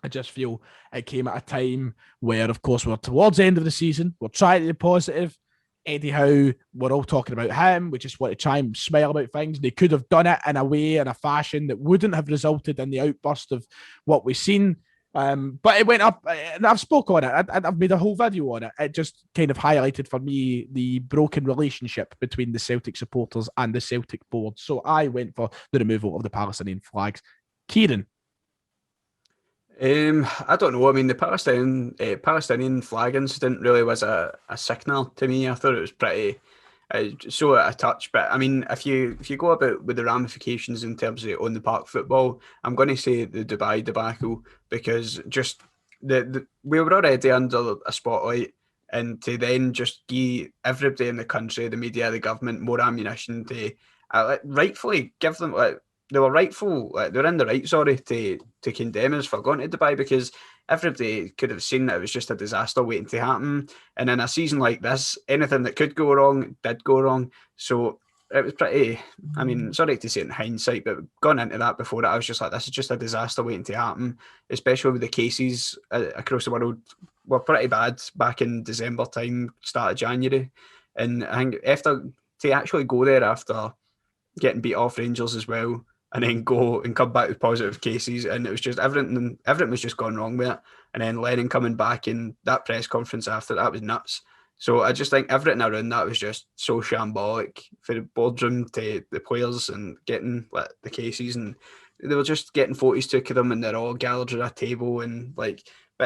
I just feel it came at a time where, of course, we're towards the end of the season. We're trying to be positive. Eddie Howe, we're all talking about him. We just want to try and smile about things. They could have done it in a way, in a fashion that wouldn't have resulted in the outburst of what we've seen. But it went up, and I've spoke on it. I've made a whole video on it. It just kind of highlighted for me the broken relationship between the Celtic supporters and the Celtic board. So I went for the removal of the Palestinian flags. Kieran? I don't know. I mean, the Palestinian flag incident really was a signal to me. I thought it was pretty so out of touch. But I mean, if you go about with the ramifications in terms of on the park football, I'm going to say the Dubai debacle, because just we were already under a spotlight, and to then just give everybody in the country, the media, the government, more ammunition to rightfully give them they were rightful, they're in the right, to condemn us for going to Dubai, because everybody could have seen that it was just a disaster waiting to happen. And in a season like this, anything that could go wrong did go wrong. So it was pretty, I mean, sorry to say it in hindsight, but going into that before it, I was just like, this is just a disaster waiting to happen, especially with the cases across the world were pretty bad back in December time, start of January. And I think to actually go there after getting beat off Rangers as well, and then go and come back with positive cases, and it was just everything was just gone wrong with it. And then Lennon coming back in that press conference after that was nuts. So I just think everything around that was just so shambolic, for the boardroom to the players and getting the cases, and they were just getting photos took of them, and they're all gathered at a table, and but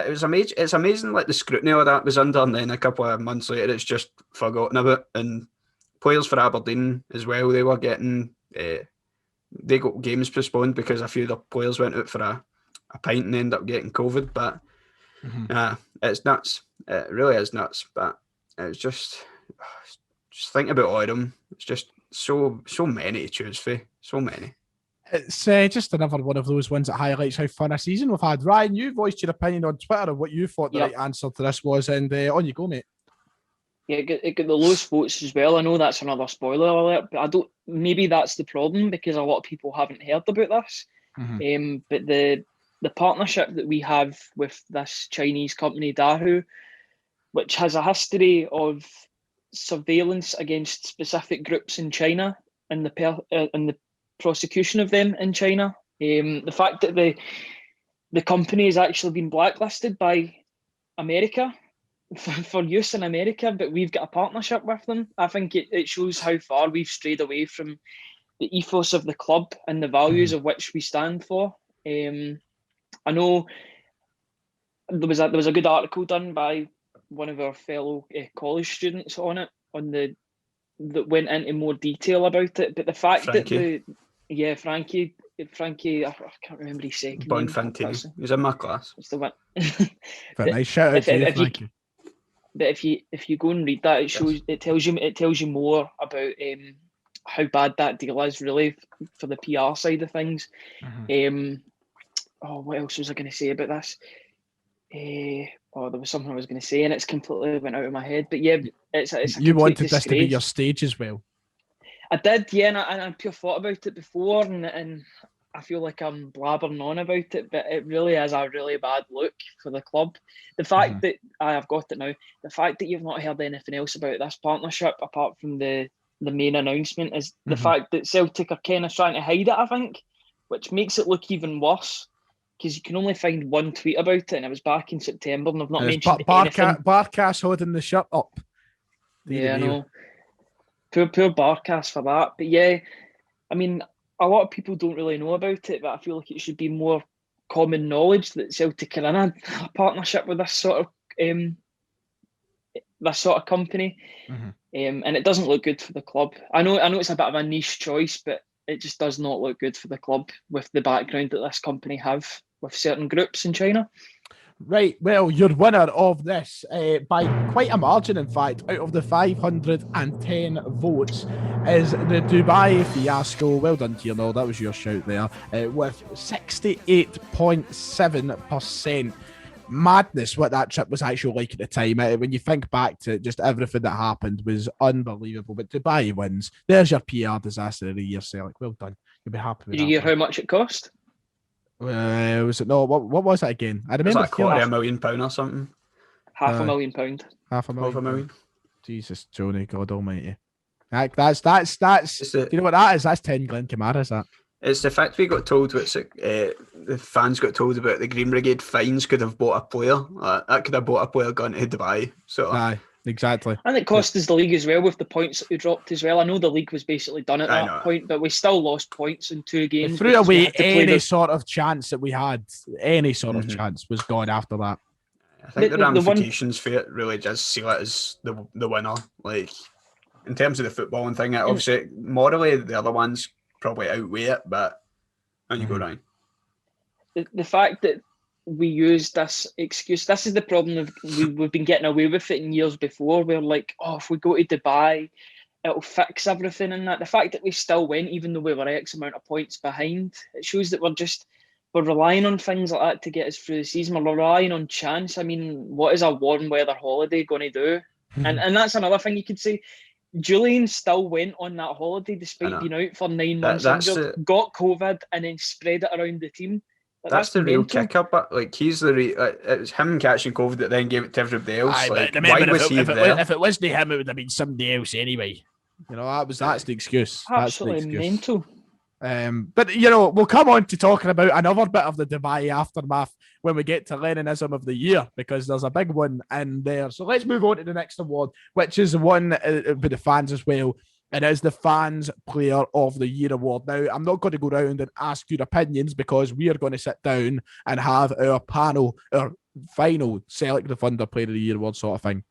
it was amazing. It's amazing the scrutiny of that was under, and then a couple of months later it's just forgotten about. And players for Aberdeen as well, they were getting they got games postponed because a few of the players went out for a pint and ended up getting COVID. But it's nuts. It really is nuts. But it's just think about all of them. It's just so many to choose for. So many. It's just another one of those ones that highlights how fun a season we've had. Ryan, you voiced your opinion on Twitter of what you thought the right answer to this was, and on you go, mate. Yeah, it got the lowest votes as well. I know that's another spoiler alert, but maybe that's the problem, because a lot of people haven't heard about this. But the partnership that we have with this Chinese company, Dahu, which has a history of surveillance against specific groups in China and the prosecution of them in China. The fact that the company has actually been blacklisted by America for use in America, but we've got a partnership with them. I think it shows how far we've strayed away from the ethos of the club and the values of which we stand for. I know there was a good article done by one of our fellow college students on it, that went into more detail about it. But the fact Frankie. Frankie, I can't remember his second name. Bonfantini. He's in my class. It's the one. Nice shout out to you, Frankie. But if you go and read that, it tells you more about how bad that deal is, really, for the PR side of things. What else was I going to say about this? There was something I was going to say, and it's completely went out of my head. But yeah, it's a you wanted disgrace. This to be your stage as well. I did, yeah, and I pure thought about it before, and I feel like I'm blabbering on about it, but it really is a really bad look for the club. The fact that I've got it now, the fact that you've not heard anything else about this partnership apart from the main announcement is the fact that Celtic are kind of trying to hide it, I think, which makes it look even worse, because you can only find one tweet about it, and it was back in September, and I've not mentioned anything. Barkas holding the shirt up. I know. Poor Barkas for that. But yeah, I mean, a lot of people don't really know about it, but I feel like it should be more common knowledge that Celtic are in a partnership with this sort of this sort of company, and it doesn't look good for the club. I know it's a bit of a niche choice, but it just does not look good for the club with the background that this company have with certain groups in China. Right, well, your winner of this, by quite a margin, in fact, out of the 510 votes, is the Dubai Fiasco. Well done to you, Noel. That was your shout there. With 68.7%. Madness what that trip was actually like at the time. When you think back to just everything that happened was unbelievable. But Dubai wins. There's your PR disaster of the year, Sellik. Well done. You'll be happy with Did you hear how much it cost? Was it no? What was it again? I remember it was like £250,000 or something. £500,000. £500,000. Jesus, Johnny, God Almighty. That's. Do you know what that is? That's 10 Glen Camaras. That. It's the fact we got told the fans got told about the Green Brigade fines could have bought a player. That could have bought a player gone to Dubai. So aye, exactly. And it cost us the league as well with the points that we dropped as well. I know the league was basically done at that point, but we still lost points in 2 games. We threw away any sort of chance that we had. Any sort of chance was gone after that. I think the ramifications for it really does seal it as the winner. Like in terms of the footballing thing, obviously morally the other ones probably outweigh it, but and you go down. The fact that we use this excuse, this is the problem. We've been getting away with it in years before. We're like, oh, if we go to Dubai, it'll fix everything. And that the fact that we still went, even though we were X amount of points behind, it shows that we're relying on things like that to get us through the season. We're relying on chance. I mean, what is a warm weather holiday going to do? And that's another thing you could say. Julian still went on that holiday despite being out for 9 months injured, got COVID, and then spread it around the team. That's the real kicker, but like he's it was him catching COVID that then gave it to everybody else. Aye, like, why was he there? If it wasn't him, it would have been somebody else anyway. You know, that's the excuse. Absolutely mental. But you know, we'll come on to talking about another bit of the Dubai aftermath when we get to Lennon-ism of the year, because there's a big one in there. So let's move on to the next award, which is one with the fans as well. It is the Fans Player of the Year award. Now, I'm not going to go around and ask your opinions because we are going to sit down and have our panel, our final Select the Thunder Player of the Year award sort of thing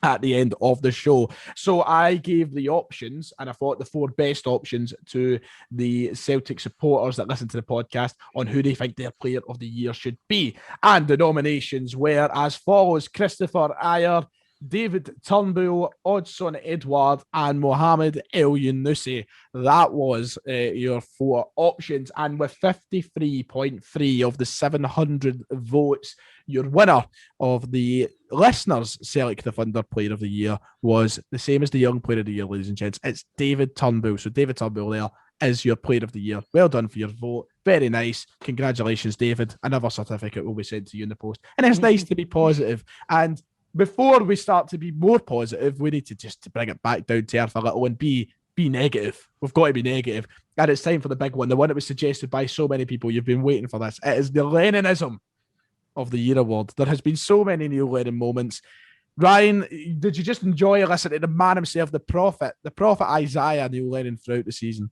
at the end of the show. So I gave the options, and I thought the 4 best options to the Celtic supporters that listen to the podcast on who they think their player of the year should be. And the nominations were as follows: Christopher Ayer, David Turnbull, Odson Edward, and Mohamed El Yunusi. That was your 4 options. And with 53.3 of the 700 votes, your winner of the listeners' Celtic the Thunder Player of the Year was the same as the Young Player of the Year, ladies and gents. It's David Turnbull. So David Turnbull there is your Player of the Year. Well done for your vote. Very nice. Congratulations, David. Another certificate will be sent to you in the post. And it's nice to be positive. And before we start to be more positive, we need to just bring it back down to earth a little and be negative. We've got to be negative. And it's time for the big one, the one that was suggested by so many people. You've been waiting for this. It is the Lennon-ism of the Year award. There has been so many Neil Lennon moments. Ryan, did you just enjoy listening to the man himself, the prophet Isaiah Neil Lennon throughout the season?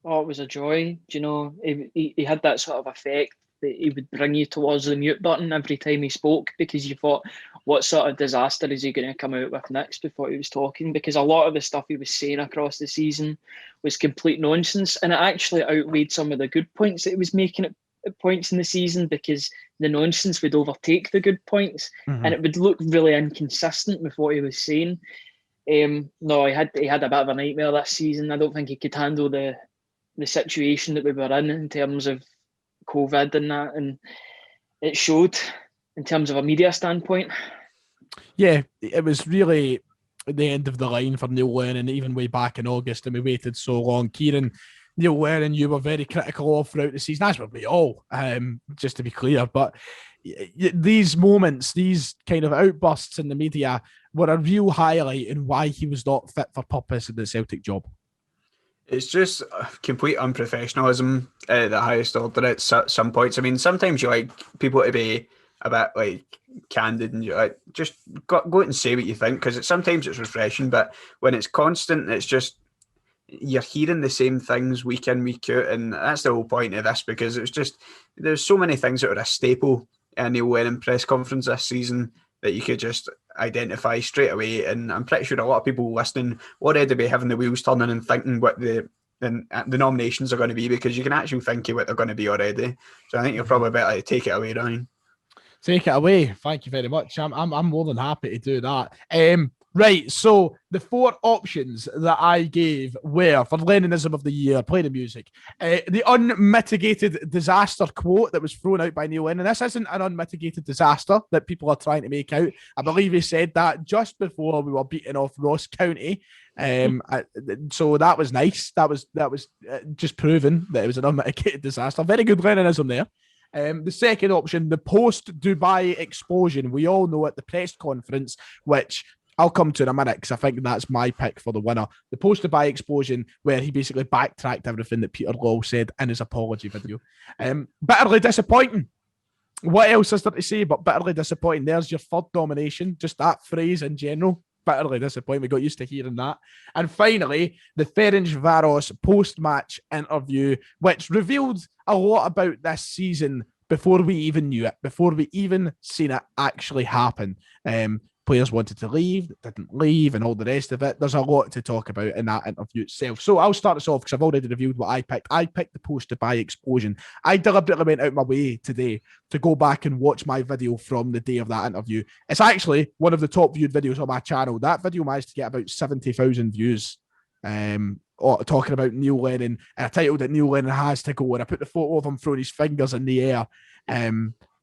Oh, it was a joy. Do you know, he had that sort of effect that he would bring you towards the mute button every time he spoke, because you thought, what sort of disaster is he going to come out with next before he was talking? Because a lot of the stuff he was saying across the season was complete nonsense, and it actually outweighed some of the good points that he was making at points in the season, because the nonsense would overtake the good points, and it would look really inconsistent with what he was saying. No, he had a bit of a nightmare this season. I don't think he could handle the situation that we were in terms of COVID and that, and it showed in terms of a media standpoint. Yeah, it was really the end of the line for Neil Lennon, even way back in August, and we waited so long. Kieran, Neil Lennon, you were very critical of throughout the season, as were we all, just to be clear. But these moments, these kind of outbursts in the media were a real highlight in why he was not fit for purpose in the Celtic job. It's just complete unprofessionalism at the highest order at some points. I mean, sometimes you like people to be a bit like candid and just go out and say what you think, because sometimes it's refreshing, but when it's constant, it's just you're hearing the same things week in, week out, and that's the whole point of this, because it's just there's so many things that are a staple in Neil Lennon press conference this season, that you could just identify straight away. And I'm pretty sure a lot of people listening already be having the wheels turning and thinking what the nominations are going to be, because you can actually think of what they're going to be already. So I think you're probably better to take it away, Ryan. Take it away. Thank you very much. I'm more than happy to do that. Right, so the 4 options that I gave were for Lennon-ism of the year, play the music. The unmitigated disaster quote that was thrown out by Neil Lennon. This isn't an unmitigated disaster that people are trying to make out. I believe he said that just before we were beating off Ross County. So that was nice. That was just proven that it was an unmitigated disaster. Very good Lennon-ism there. The second option, the post-Dubai explosion. We all know at the press conference, which I'll come to in a minute because I think that's my pick for the winner. The post-Dubai explosion, where he basically backtracked everything that Peter Law said in his apology video. Bitterly disappointing. What else is there to say but bitterly disappointing? There's your 3rd nomination. Just that phrase in general. Bitterly disappointing. We got used to hearing that. And finally, the Ferencvaros post-match interview, which revealed a lot about this season before we even knew it, before we even seen it actually happen. Players wanted to leave, didn't leave, and all the rest of it. There's a lot to talk about in that interview itself. So I'll start us off because I've already reviewed what I picked. I picked the post-Dubai explosion. I deliberately went out my way today to go back and watch my video from the day of that interview. It's actually one of the top viewed videos on my channel. That video managed to get about 70,000 views. Talking about Neil Lennon, and I titled it Neil Lennon Has to Go, and I put the photo of him throwing his fingers in the air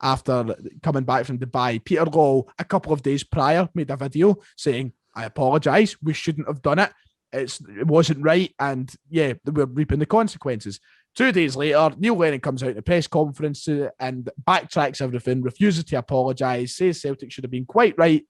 after coming back from Dubai. Peter Law, a couple of days prior, made a video saying, I apologise, we shouldn't have done it. It wasn't right, and yeah, we're reaping the consequences. 2 days later, Neil Lennon comes out in a press conference and backtracks everything, refuses to apologise, says Celtic should have been quite right,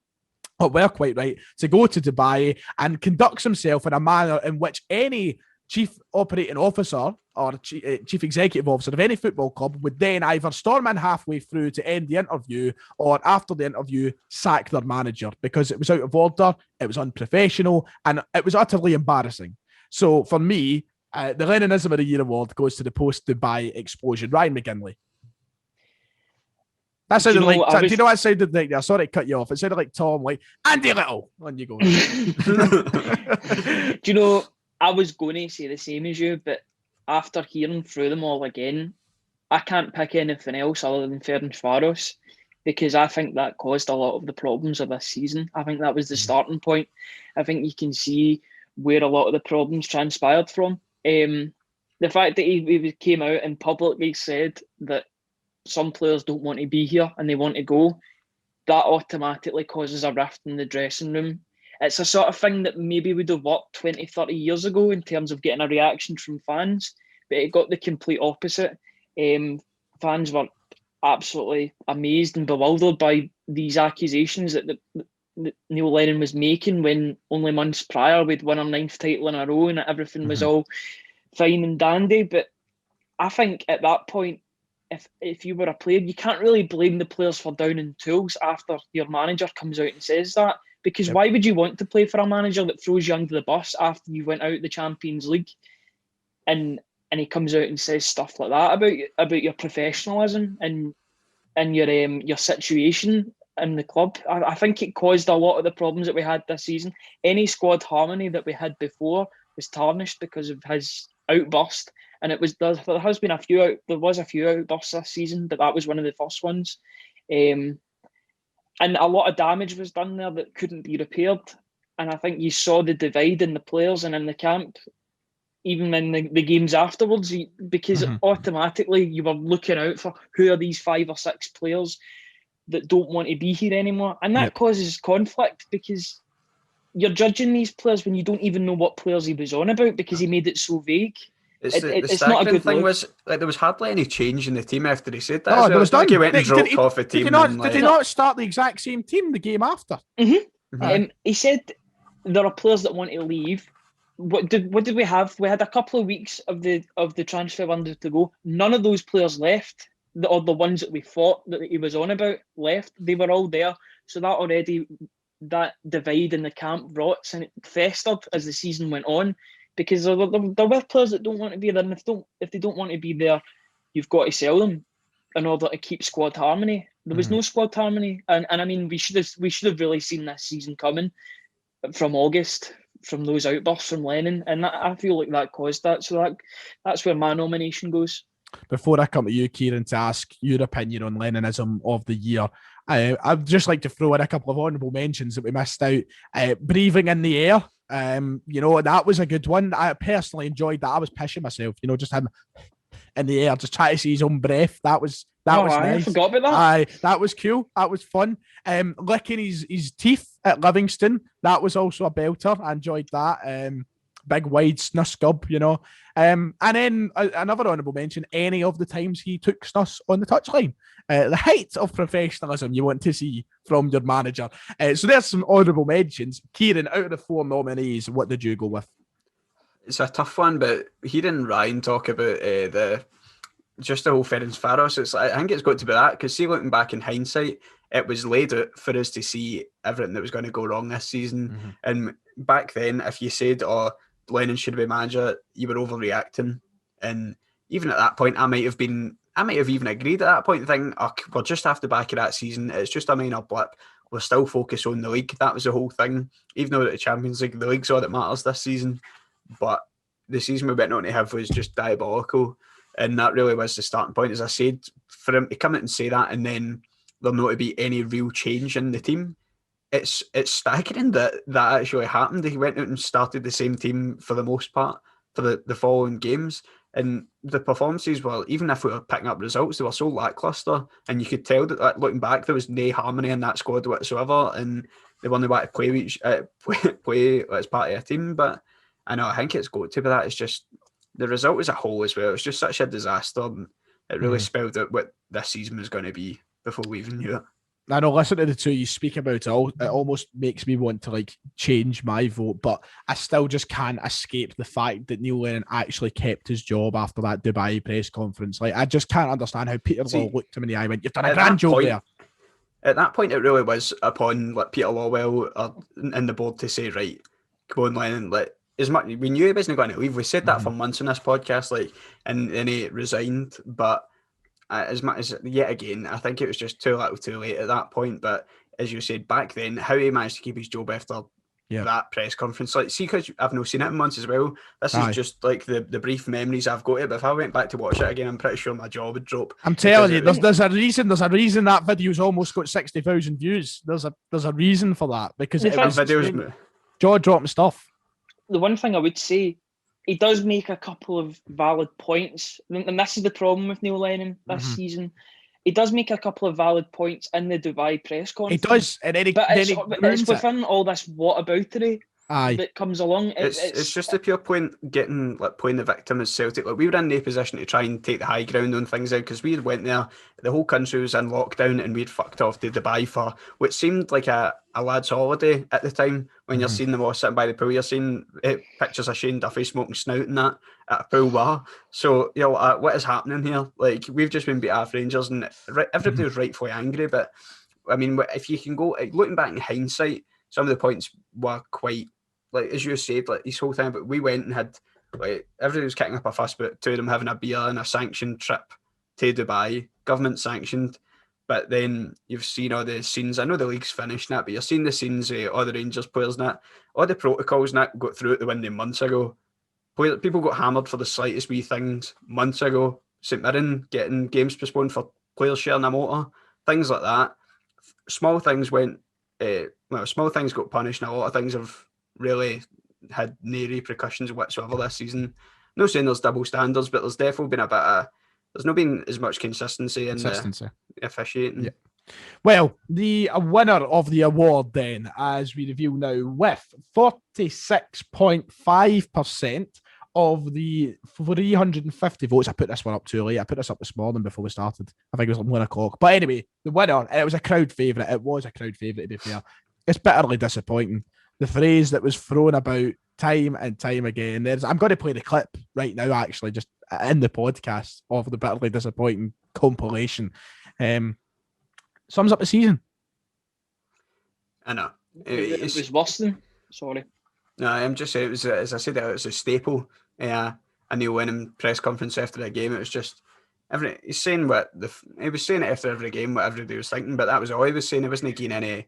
or were quite right, to go to Dubai, and conducts himself in a manner in which any chief operating officer or chief executive officer of any football club would then either storm in halfway through to end the interview, or after the interview sack their manager, because it was out of order, it was unprofessional, and it was utterly embarrassing. So for me, the Lennon-ism of the Year award goes to the post-Dubai explosion. Ryan McGinley. That sounded do you know what it sounded like there? Sorry to cut you off. It sounded like Tom, like, Andy Little. On you go. Do you know, I was going to say the same as you, but after hearing through them all again, I can't pick anything else other than Ferencvaros, because I think that caused a lot of the problems of this season. I think that was the starting point. I think you can see where a lot of the problems transpired from. The fact that he came out and publicly said that some players don't want to be here and they want to go, that automatically causes a rift in the dressing room. It's a sort of thing that maybe would have worked 20, 30 years ago in terms of getting a reaction from fans, but it got the complete opposite. Fans were absolutely amazed and bewildered by these accusations that Neil Lennon was making, when only months prior we'd won our 9th title in a row and everything was all fine and dandy. But I think at that point, if you were a player, you can't really blame the players for downing tools after your manager comes out and says that, because why would you want to play for a manager that throws you under the bus after you went out the Champions League, and he comes out and says stuff like that about your professionalism and your situation in the club? I think it caused a lot of the problems that we had this season. Any squad harmony that we had before was tarnished because of his outburst. And there was a few outbursts this season, but that was one of the first ones. And a lot of damage was done there that couldn't be repaired. And I think you saw the divide in the players and in the camp, even in the games afterwards, because automatically you were looking out for who are these 5 or 6 players that don't want to be here anymore. And that causes conflict, because you're judging these players when you don't even know what players he was on about, because he made it so vague. It's not a good thing. Was like there was hardly any change in the team after he said that. No, there was done. He went and dropped off the team. Did he not start the exact same team the game after? He said there are players that want to leave. What did we have? We had a couple of weeks of the transfer window to go. None of those players left, or the ones that we thought that he was on about left. They were all there. So that divide in the camp rots, and it festered as the season went on. Because there were players that don't want to be there, and if they don't want to be there, you've got to sell them. in order to keep squad harmony. There was no squad harmony, and I mean we should have really seen this season coming from August, from those outbursts from Lennon, and I feel like that caused that. So that's where my nomination goes. Before I come to you, Kieran, to ask your opinion on Lennon-ism of the year, I'd just like to throw in a couple of honourable mentions that we missed out. Breathing in the air, that was a good one. I personally enjoyed that. I was pissing myself, just him in the air, just trying to see his own breath. That was nice. I forgot about that. That was cool. That was fun. Licking his teeth at Livingston, that was also a belter. I enjoyed that. Big wide snus gub, and then another honourable mention, any of the times he took snus on the touchline. The height of professionalism you want to see from your manager. So there's some honourable mentions. Kieran, out of the 4 nominees, what did you go with? It's a tough one, but hearing Ryan talk about the whole Ferencváros, I think it's got to be that, because see, looking back in hindsight, it was laid out for us to see everything that was going to go wrong this season. And back then, if you said, Lennon should be manager, you were overreacting. And even at that point, I might have even agreed at that point, thinking, we're just off the back of that season. It's just a minor blip. We're still focused on the league. That was the whole thing. Even though the Champions League, the league's all that matters this season. But the season we went on to have was just diabolical. And that really was the starting point. As I said, for him to come out and say that, and then there not to be any real change in the team, it's staggering that actually happened. He went out and started the same team for the most part for the following games, and the performances were, even if we were picking up results, they were so lackluster, and you could tell that looking back, there was no harmony in that squad whatsoever, and they weren't about to play as part of a team. But I think it's got to be that. It's just the result as a whole as well. It's just such a disaster, and it really spelled out what this season was going to be before we even knew it. I know, listen to the two you speak about, it almost makes me want to change my vote, but I still just can't escape the fact that Neil Lennon actually kept his job after that Dubai press conference. I just can't understand how Peter Law looked him in the eye and went, "You've done a grand job there." At that point, it really was upon Peter Lawwell and the board to say, right, come on, Lennon, as much we knew he wasn't going to leave. We said that for months on this podcast, and then he resigned, but as much as yet again, I think it was just too little too late at that point. But as you said back then, how he managed to keep his job after that press conference, because I've not seen it in months as well. This is just the brief memories I've got it. But if I went back to watch it again, I'm pretty sure my jaw would drop. I'm telling you, there's a reason that video's almost got 60,000 views. There's a reason for that, because it was jaw dropping stuff. The one thing I would say, he does make a couple of valid points, and this is the problem with Neil Lennon this season. He does make a couple of valid points in the Dubai press conference. He does, and it's within all this whataboutery that comes along. It's just the pure point, getting playing the victim as Celtic. We were in the position to try and take the high ground on things out, because we went there, the whole country was in lockdown, and we'd fucked off to Dubai for what seemed like a lad's holiday at the time. When you're seeing them all sitting by the pool, you're seeing pictures of Shane Duffy smoking snout and that at a pool bar. So what is happening here? We've just been beat off Rangers, and everybody was rightfully angry. But I mean, if you can go looking back in hindsight, some of the points were quite, as you said, this whole time. But we went and had everybody was kicking up a fuss about two of them having a beer and a sanctioned trip to Dubai, government sanctioned. But then you've seen all the scenes. I know the league's finished now, but you're seeing the scenes of all the Rangers players and that. All the protocols and that got through at the window months ago. People got hammered for the slightest wee things months ago. St Mirren getting games postponed for players sharing a motor, things like that. Small things small things got punished, and a lot of things have really had no repercussions whatsoever this season. I'm not saying there's double standards, but there's definitely been there's not been as much consistency in the officiating. Yeah. Well, the winner of the award then, as we reveal now, with 46.5% of the 350 votes. I put this one up too late. I put this up this morning before we started. I think it was 1 o'clock. But anyway, the winner, and it was a crowd favourite. It was a crowd favourite, to be fair. It's bitterly disappointing. The phrase that was thrown about time and time again. I'm going to play the clip right now, actually, just in the podcast of the bitterly disappointing compilation. Sums up the season. I know. It was worse than. Sorry. No, I'm just saying, it was, as I said, it was a staple. A Neil Lennon press conference after the game. It was just, he's saying what he was saying it after every game, what everybody was thinking, but that was all he was saying. He wasn't getting any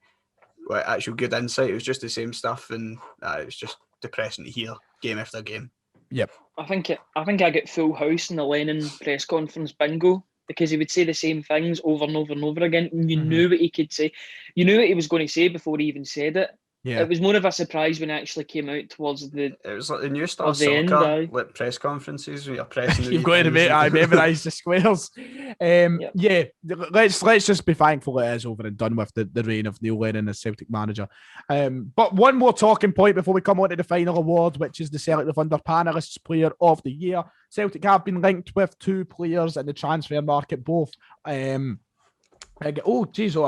actual good insight. It was just the same stuff, and it was just depressing to hear game after game. Yep. I think I get full house in the Lennon press conference bingo, because he would say the same things over and over and over again, and you knew what he could say. You knew what he was going to say before he even said it. Yeah. It was more of a surprise when it actually came out towards the. It was like the new style the soccer, end, like press conferences where you're pressing. You've got to memorise the squares. Yeah, let's just be thankful it is over and done with the reign of Neil Lennon as Celtic manager. But one more talking point before we come on to the final award, which is the Celtic the Blunder Panelists Player of the Year. Celtic have been linked with 2 players in the transfer market, both. I've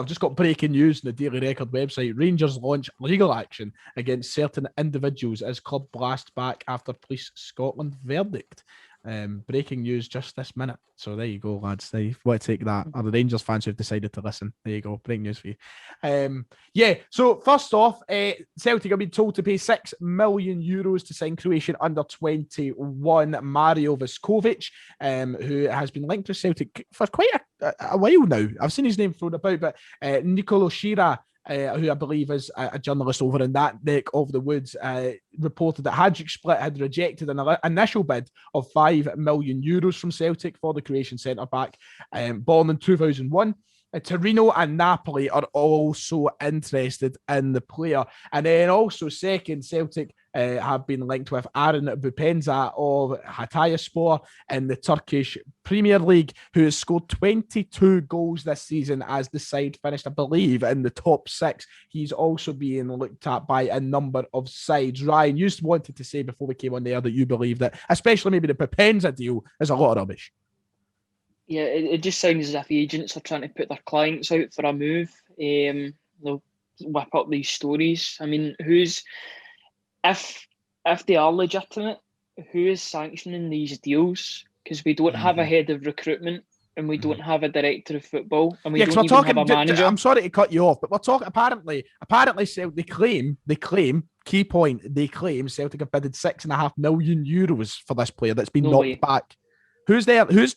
just got breaking news on the Daily Record website. Rangers launch legal action against certain individuals as club blast back after Police Scotland verdict. Breaking news just this minute. So there you go, lads. There you want to take that. Or the Rangers fans who've decided to listen. There you go. Breaking news for you. So first off, Celtic have been told to pay €6 million to sign Croatian under 21 Mario Vuskovic, who has been linked to Celtic for quite a while now. I've seen his name thrown about, but Nicolo Shira, who I believe is a journalist over in that neck of the woods, reported that Hajduk Split had rejected an initial bid of €5 million from Celtic for the Croatian centre-back, born in 2001. Torino and Napoli are also interested in the player. And then also second, Celtic have been linked with Aaron Bupenza of Hatayspor in the Turkish Premier League, who has scored 22 goals this season as the side finished, I believe, in the top 6. He's also being looked at by a number of sides. Ryan, you just wanted to say before we came on there that you believe that, especially maybe the Bupenza deal, is a lot of rubbish. Yeah, it just sounds as if agents are trying to put their clients out for a move. They'll whip up these stories. I mean, if they are legitimate, who is sanctioning these deals? Because we don't have a head of recruitment, and we don't have a director of football, and we don't even have a manager. I'm sorry to cut you off, but we're talking apparently they claim key point. They claim Celtic have bidded €6.5 million for this player that's been knocked back. Who's there? Who's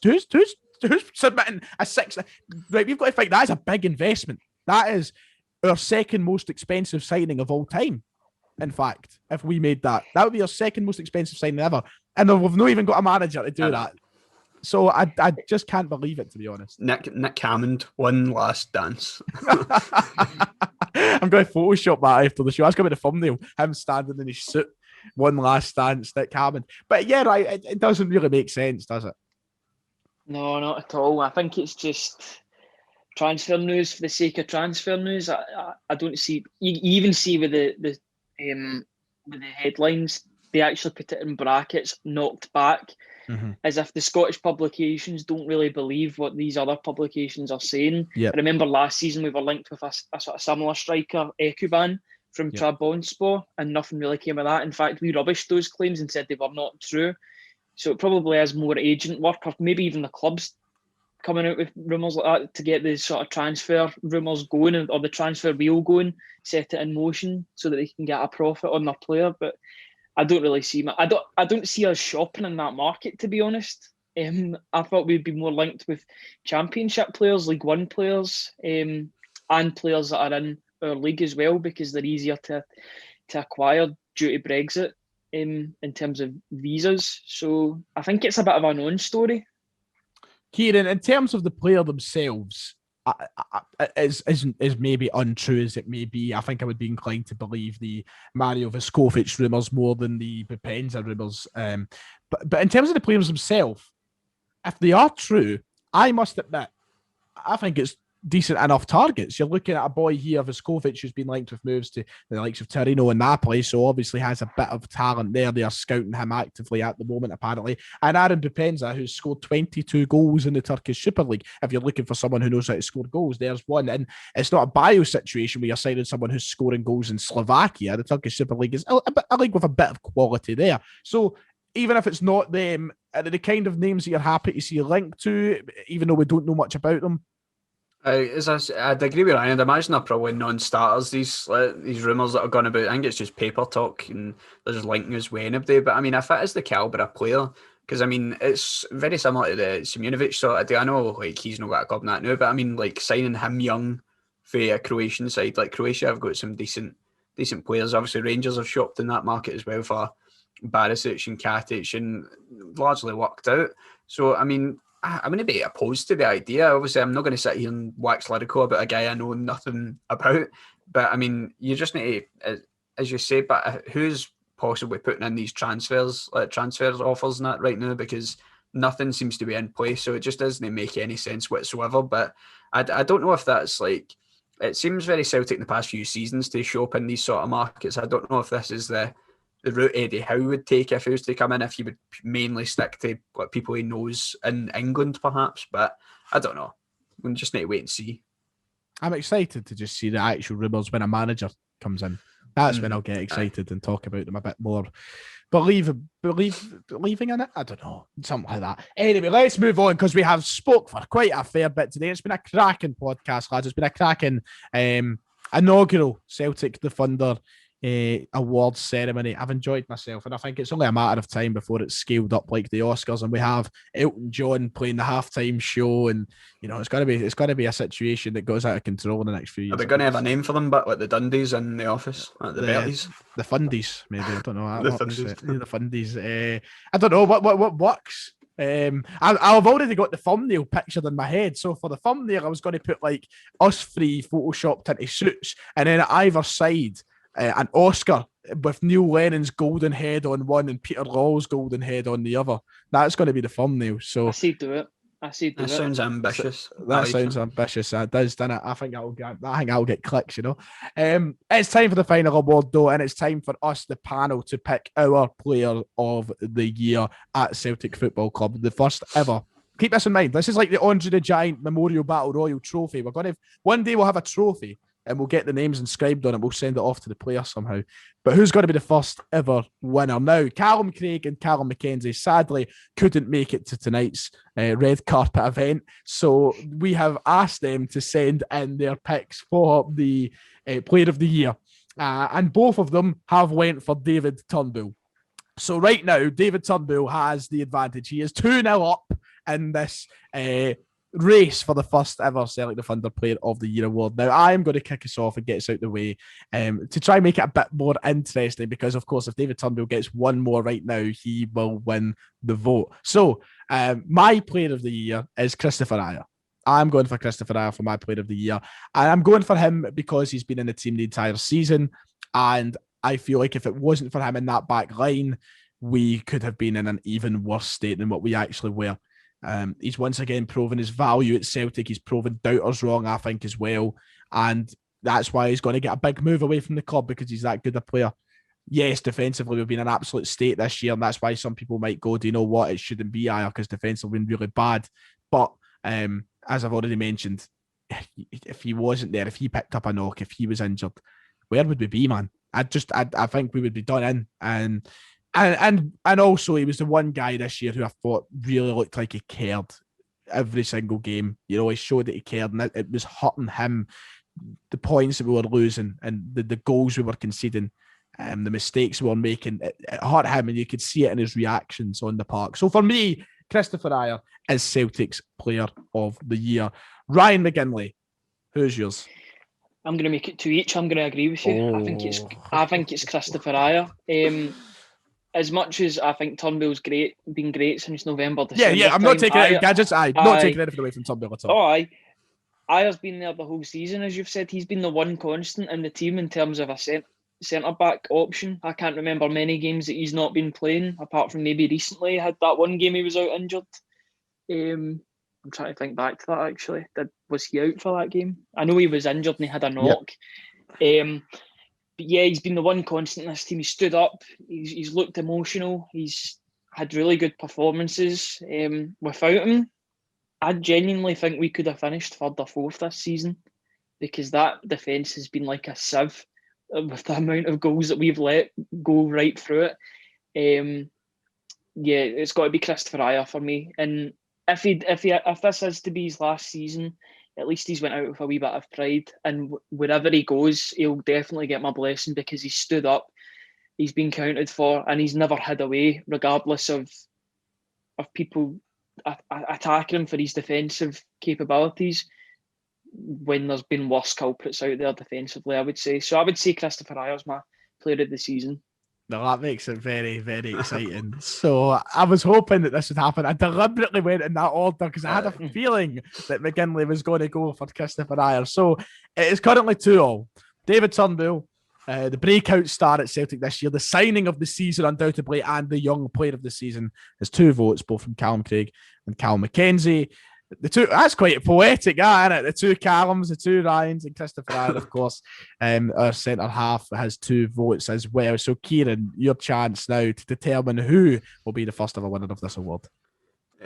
submitting a 6? Right, we've got to think that is a big investment. That is our second most expensive signing of all time. In fact, if we made that would be our second most expensive signing ever. And we've not even got a manager to do that. So I just can't believe it, to be honest. Nick Hammond, one last dance. I'm going to Photoshop that after the show. That's going to be the thumbnail. Him standing in his suit. One last dance, Nick Hammond. But yeah, right, it doesn't really make sense, does it? No, not at all. I think it's just transfer news for the sake of transfer news. I don't see. You even see with the headlines, they actually put it in brackets, knocked back, as if the Scottish publications don't really believe what these other publications are saying. Yep. I remember last season we were linked with a sort of similar striker, Ekuban, from Trabzonspor, and nothing really came of that. In fact, we rubbished those claims and said they were not true. So it probably is more agent work, or maybe even the clubs coming out with rumours like that to get the sort of transfer rumours going, or the transfer wheel going, set it in motion so that they can get a profit on their player. But I don't really see I don't see us shopping in that market, to be honest. I thought we'd be more linked with Championship players, League One players, and players that are in our league as well, because they're easier to acquire due to Brexit. In terms of visas. So I think it's a bit of a non-story. Kieran, in terms of the player themselves, is maybe untrue as it may be. I think I would be inclined to believe the Mario Vuskovic rumours more than the Bupenza rumours. But in terms of the players themselves, if they are true, I must admit, I think it's decent enough targets. You're looking at a boy here, Vuskovic, who's been linked with moves to the likes of Torino and Napoli, so obviously has a bit of talent there. They are scouting him actively at the moment, apparently. And Aaron Bupenza, who's scored 22 goals in the Turkish Super League. If you're looking for someone who knows how to score goals, there's one. And it's not a bio situation where you're signing someone who's scoring goals in Slovakia. The Turkish Super League is a league with a bit of quality there. So even if it's not them, are they the kind of names that you're happy to see linked to, even though we don't know much about them? I'd agree with Ryan. I'd imagine they're probably non-starters, these rumours that are going about. I think it's just paper talk and they're just linking us with anybody. But I mean, if it is the calibre of player, Because I mean, it's very similar to the Simunovic sort of deal. I know like he's not got a club in that now, but I mean, like signing him young for a Croatian side, like Croatia have got some decent players. Obviously, Rangers have shopped in that market as well for Barisic and Katic, and largely worked out. So I mean, I'm going to be opposed to the idea. Obviously, I'm not going to sit here and wax lyrical about a guy I know nothing about. But I mean, you just need to, as you say, but who's possibly putting in these transfers offers and that right now, because nothing seems to be in place. So it just doesn't make any sense whatsoever. But I don't know if that's like, it seems very Celtic in the past few seasons to show up in these sort of markets. I don't know if this is the route Eddie Howe would take if he was to come in, if he would mainly stick to what people he knows in England, perhaps. But I don't know. We just need to wait and see. I'm excited to just see the actual rumours when a manager comes in. That's when I'll get excited and talk about them a bit more. Believing in it? I don't know. Something like that. Anyway, let's move on, because we have spoke for quite a fair bit today. It's been a cracking podcast, lads. It's been a cracking inaugural Celtic the Thunder awards ceremony. I've enjoyed myself, and I think it's only a matter of time before it's scaled up like the Oscars, and we have Elton John playing the halftime show, and you know it's got to be a situation that goes out of control in the next few years. Are we going to have a name for them, but like the Dundies in the Office, like the Berties, the Fundies, maybe? I don't know. The Fundies. I don't know what works. I've already got the thumbnail pictured in my head. So for the thumbnail, I was going to put like us three photoshopped into suits, and then at either side, an Oscar with Neil Lennon's golden head on one and Peter Law's golden head on the other. That's going to be the thumbnail. So I see do it. That sounds ambitious. That sounds ambitious. That does, doesn't it? I think I'll get clicks, you know. It's time for the final award though, and it's time for us, the panel, to pick our player of the year at Celtic Football Club, the first ever. Keep this in mind. This is like the Andre the Giant Memorial Battle Royal trophy. We're going to one day we'll have a trophy, and we'll get the names inscribed on it. We'll send it off to the player somehow. But who's going to be the first ever winner? Now, Callum Craig and Callum McKenzie sadly couldn't make it to tonight's red carpet event. So we have asked them to send in their picks for the player of the year. And both of them have went for David Turnbull. So right now, David Turnbull has the advantage. He is 2-0 up in this race for the first ever Celtic the Thunder Player of the Year award. Now, I'm going to kick us off and get us out the way to try and make it a bit more interesting, because, of course, if David Turnbull gets one more right now, he will win the vote. So, my Player of the Year is Christopher Ajer. I'm going for Christopher Ajer for my Player of the Year. And I'm going for him because he's been in the team the entire season. And I feel like if it wasn't for him in that back line, we could have been in an even worse state than what we actually were. He's once again proven his value at Celtic. He's proven doubters wrong, I think, as well. And that's why he's going to get a big move away from the club, because he's that good a player. Yes, defensively, we've been in an absolute state this year, and that's why some people might go, do you know what? It shouldn't be Ajer, because defensively we've been really bad. But as I've already mentioned, if he wasn't there, if he picked up a knock, if he was injured, where would we be, man? I think we would be done in. And also, he was the one guy this year who I thought really looked like he cared every single game. You know, he showed that he cared, and it was hurting him. The points that we were losing and the goals we were conceding, the mistakes we were making, it hurt him, and you could see it in his reactions on the park. So for me, Christopher Ajer is Celtic's Player of the Year. Ryan McGinley, who's yours? I'm going to make it 2 each. I'm going to agree with you. Oh. I think it's Christopher Ajer. As much as I think Turnbull's been great since November, December. Yeah, I'm not taking it. Not taking anything away from Turnbull at all. Oh, aye. Ajer's been there the whole season, as you've said. He's been the one constant in the team in terms of a centre-back option. I can't remember many games that he's not been playing, apart from maybe recently. He had that one game he was out injured. I'm trying to think back to that, actually. Was he out for that game? I know he was injured and he had a knock. Yep. But yeah, he's been the one constant in this team. He stood up. He's looked emotional. He's had really good performances. Without him, I genuinely think we could have finished third or fourth this season, because that defence has been like a sieve with the amount of goals that we've let go right through it. Yeah, it's got to be Christopher Ajer for me. And if this is to be his last season, at least he's went out with a wee bit of pride, and wherever he goes, he'll definitely get my blessing, because he's stood up, he's been counted for, and he's never hid away, regardless of of people attacking him for his defensive capabilities when there's been worse culprits out there defensively, I would say. So I would say Christopher Ayer's my player of the season. No, that makes it very, very exciting. So I was hoping that this would happen. I deliberately went in that order because I had a feeling that McGinley was going to go for Christopher Ayer. So it is currently 2-2. David Turnbull, the breakout star at Celtic this year, the signing of the season undoubtedly, and the young player of the season, has 2 votes, both from Callum Craig and Cal McKenzie. The two, that's quite poetic, isn't it? The 2 Callums, the 2 Ryans, and Christopher Ayer, of course. Our centre half has 2 votes as well. So, Kieran, your chance now to determine who will be the first ever winner of this award.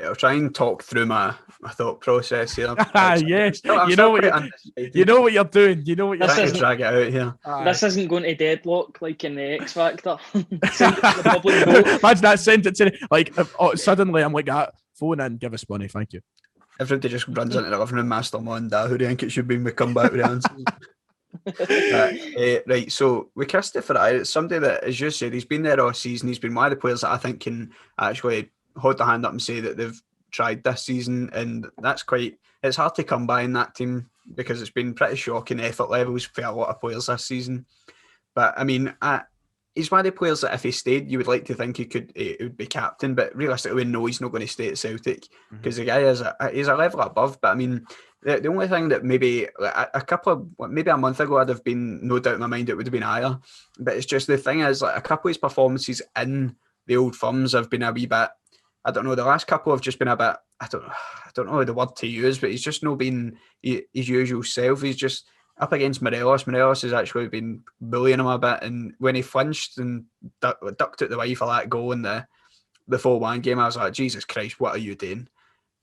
I'll try and talk through my thought process here. Yes, you know what you're doing. You know what you're trying to drag it out here. This isn't going to deadlock like in the X Factor. Imagine that sentence like suddenly I'm like, phone in, give us money, thank you. Everybody just runs into the living room, Master Monda. Who do you think it should be when we come back with the answers? Right, so with Christopher Ayer, it's somebody that, as you said, he's been there all season. He's been one of the players that I think can actually hold their hand up and say that they've tried this season, and it's hard to come by in that team because it's been pretty shocking effort levels for a lot of players this season. But I mean, he's one of the players that if he stayed, you would like to think he would be captain, but realistically, we know he's not going to stay at Celtic because the guy he's a level above. But I mean, the only thing that maybe maybe a month ago I'd have been no doubt in my mind it would have been Ayer, but it's just the thing is, like, a couple of his performances in the old firms have been a wee bit, I don't know, the last couple have just been a bit, I don't know the word to use, but he's just not been his usual self. He's just up against Morelos. Morelos has actually been bullying him a bit, and when he flinched and ducked at the way for that goal in the 4-1 game, I was like, Jesus Christ, what are you doing?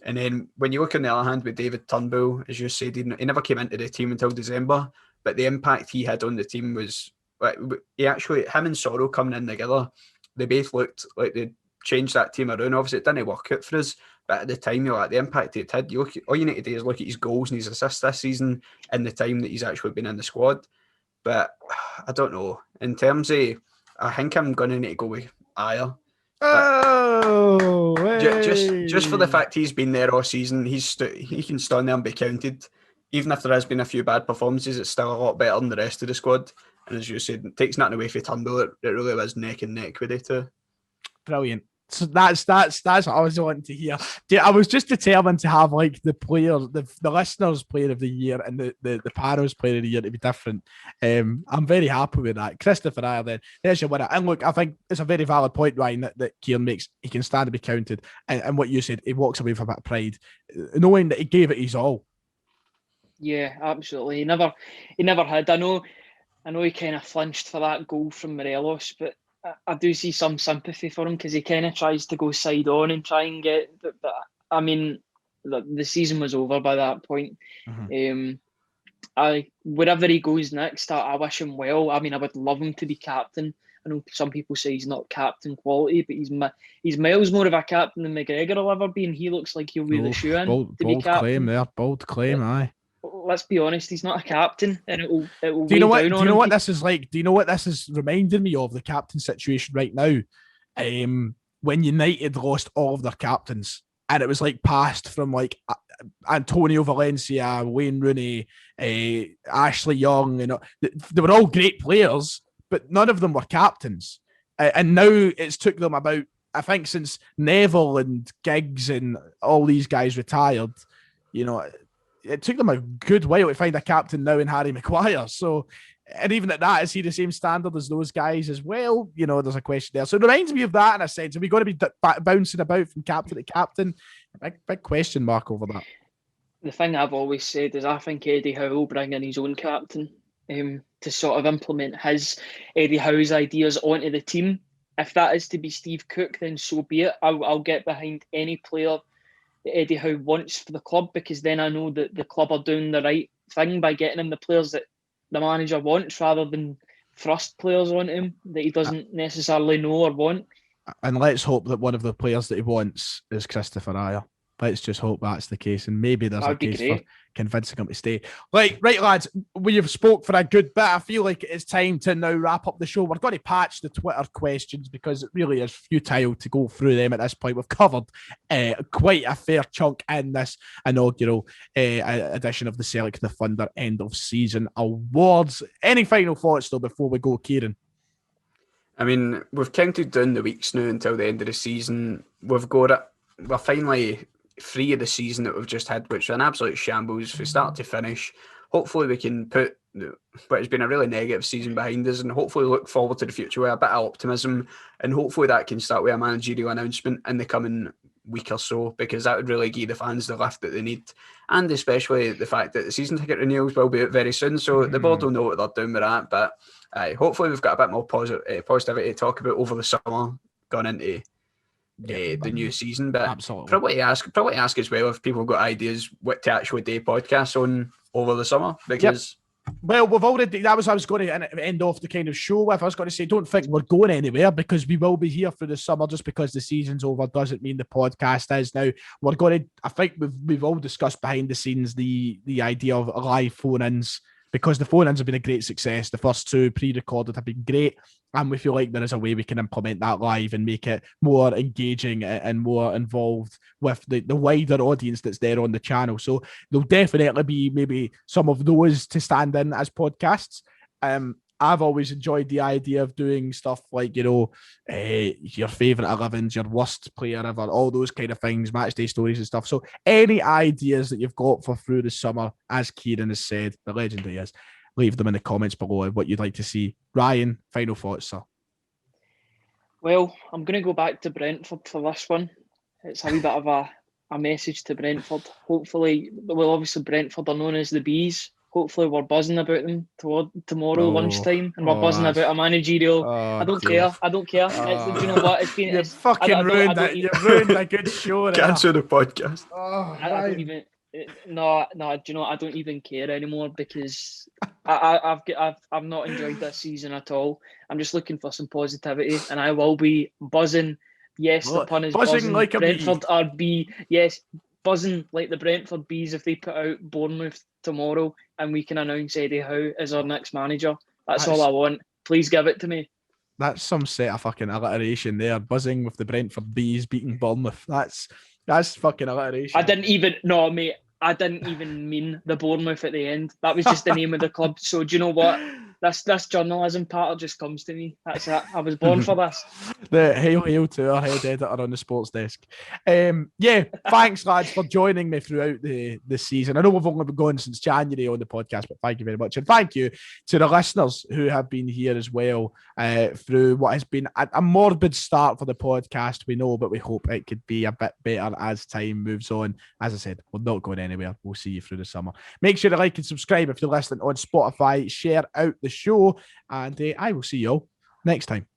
And then when you look on the other hand with David Turnbull, as you said, he never came into the team until December, but the impact he had on the team was, like, him and Sorrell coming in together, they both looked like they changed that team around. Obviously, it didn't work out for us, but at the time, you're like, the impact it had. All you need to do is look at his goals and his assists this season and the time that he's actually been in the squad. But I don't know. In terms of, I think I'm going to need to go with Ayer. Just for the fact he's been there all season, he can stand there and be counted. Even if there has been a few bad performances, it's still a lot better than the rest of the squad. And as you said, it takes nothing away from Turnbull. It really was neck and neck with it too. Brilliant. So that's what I was wanting to hear. I was just determined to have like the player, the listeners' player of the year and the panel's player of the year to be different. I'm very happy with that. Christopher Ayer, then there's your winner. And look, I think it's a very valid point, Ryan, that Kieran makes. He can stand to be counted, and what you said, he walks away with a bit of pride, knowing that he gave it his all. Yeah, absolutely. He never had. I know he kind of flinched for that goal from Morelos, but I do see some sympathy for him because he kind of tries to go side on and try and get. But I mean, the season was over by that point. Wherever he goes next, I wish him well. I mean, I would love him to be captain. I know some people say he's not captain quality, but he's miles more of a captain than McGregor will ever be, and he looks like he'll be the shoe in to be captain. Claim there, bold claim, aye. Let's be honest, he's not a captain, and it will. Do you know what this is like? Do you know what this is reminding me of? The captain situation right now, when United lost all of their captains, and it was like passed from like Antonio Valencia, Wayne Rooney, Ashley Young, and they were all great players, but none of them were captains. And now it's took them about, I think, since Neville and Giggs and all these guys retired, it took them a good while to find a captain now in Harry Maguire. So, and even at that, is he the same standard as those guys as well? There's a question there. So it reminds me of that in a sense. Are we going to be bouncing about from captain to captain? Big question mark over that. The thing I've always said is I think Eddie Howe will bring in his own captain to sort of implement Eddie Howe's ideas onto the team. If that is to be Steve Cook, then so be it. I'll get behind any player Eddie Howe wants for the club, because then I know that the club are doing the right thing by getting him the players that the manager wants, rather than thrust players on him that he doesn't necessarily know or want. And let's hope that one of the players that he wants is Christopher Ayer. Let's just hope that's the case, and maybe there's a case great. for convincing him to stay. Right, lads, we've spoke for a good bit. I feel like it's time to now wrap up the show. We're going to patch the Twitter questions because it really is futile to go through them at this point. We've covered quite a fair chunk in this inaugural edition of the Celtic the Thunder End of Season Awards. Any final thoughts, though, before we go, Kieran? I mean, we've counted down the weeks now until the end of the season. We're finally free of the season that we've just had, which is an absolute shambles from start to finish. Hopefully we can put what has been a really negative season behind us and hopefully look forward to the future with a bit of optimism, and hopefully that can start with a managerial announcement in the coming week or so, because that would really give the fans the lift that they need, and especially the fact that the season ticket renewals will be out very soon, so the board will know what they're doing with that. But hopefully we've got a bit more positivity to talk about over the summer going into the new season. But absolutely, probably ask as well if people have got ideas what to actually do podcasts on over the summer, because well, we've already, I was going to end off the kind of show with. I was going to say, don't think we're going anywhere, because we will be here for the summer. Just because the season's over doesn't mean the podcast is. Now, we're going to, I think we've all discussed behind the scenes the idea of live phone-ins, because the phone-ins have been a great success. The first two pre-recorded have been great, and we feel like there is a way we can implement that live and make it more engaging and more involved with the wider audience that's there on the channel. So there'll definitely be maybe some of those to stand in as podcasts. I've always enjoyed the idea of doing stuff like, your favourite 11s, your worst player ever, all those kind of things, match day stories and stuff. So any ideas that you've got for through the summer, as Kieran has said, the legend he is, leave them in the comments below what you'd like to see. Ryan, final thoughts, sir? Well, I'm going to go back to Brentford for this one. It's a wee bit of a message to Brentford. Hopefully, obviously Brentford are known as the Bees. Hopefully we're buzzing about them tomorrow lunchtime, and we're buzzing about a managerial. I don't care. Do you know what? It's been. You've fucking ruined it. You've ruined a good show. Cancel the podcast. I don't even. No. Do you know what? I don't even care anymore, because I've not enjoyed this season at all. I'm just looking for some positivity, and I will be buzzing. Yes, the pun is buzzing like a Brentford are B. Yes, buzzing like the Brentford Bees if they put out Bournemouth tomorrow and we can announce Eddie Howe as our next manager. That's all I want. Please give it to me. That's some set of fucking alliteration there. Buzzing with the Brentford Bees beating Bournemouth. That's fucking alliteration. I didn't even mean the Bournemouth at the end. That was just the name of the club. So do you know what? This journalism part just comes to me. That's it. I was born for this. The hail to our head editor on the sports desk. Thanks, lads, for joining me throughout the season. I know we've only been going since January on the podcast, but thank you very much. And thank you to the listeners who have been here as well through what has been a morbid start for the podcast, we know, but we hope it could be a bit better as time moves on. As I said, we're not going anywhere. We'll see you through the summer. Make sure to like and subscribe if you're listening on Spotify. Share out the show, and I will see you all next time.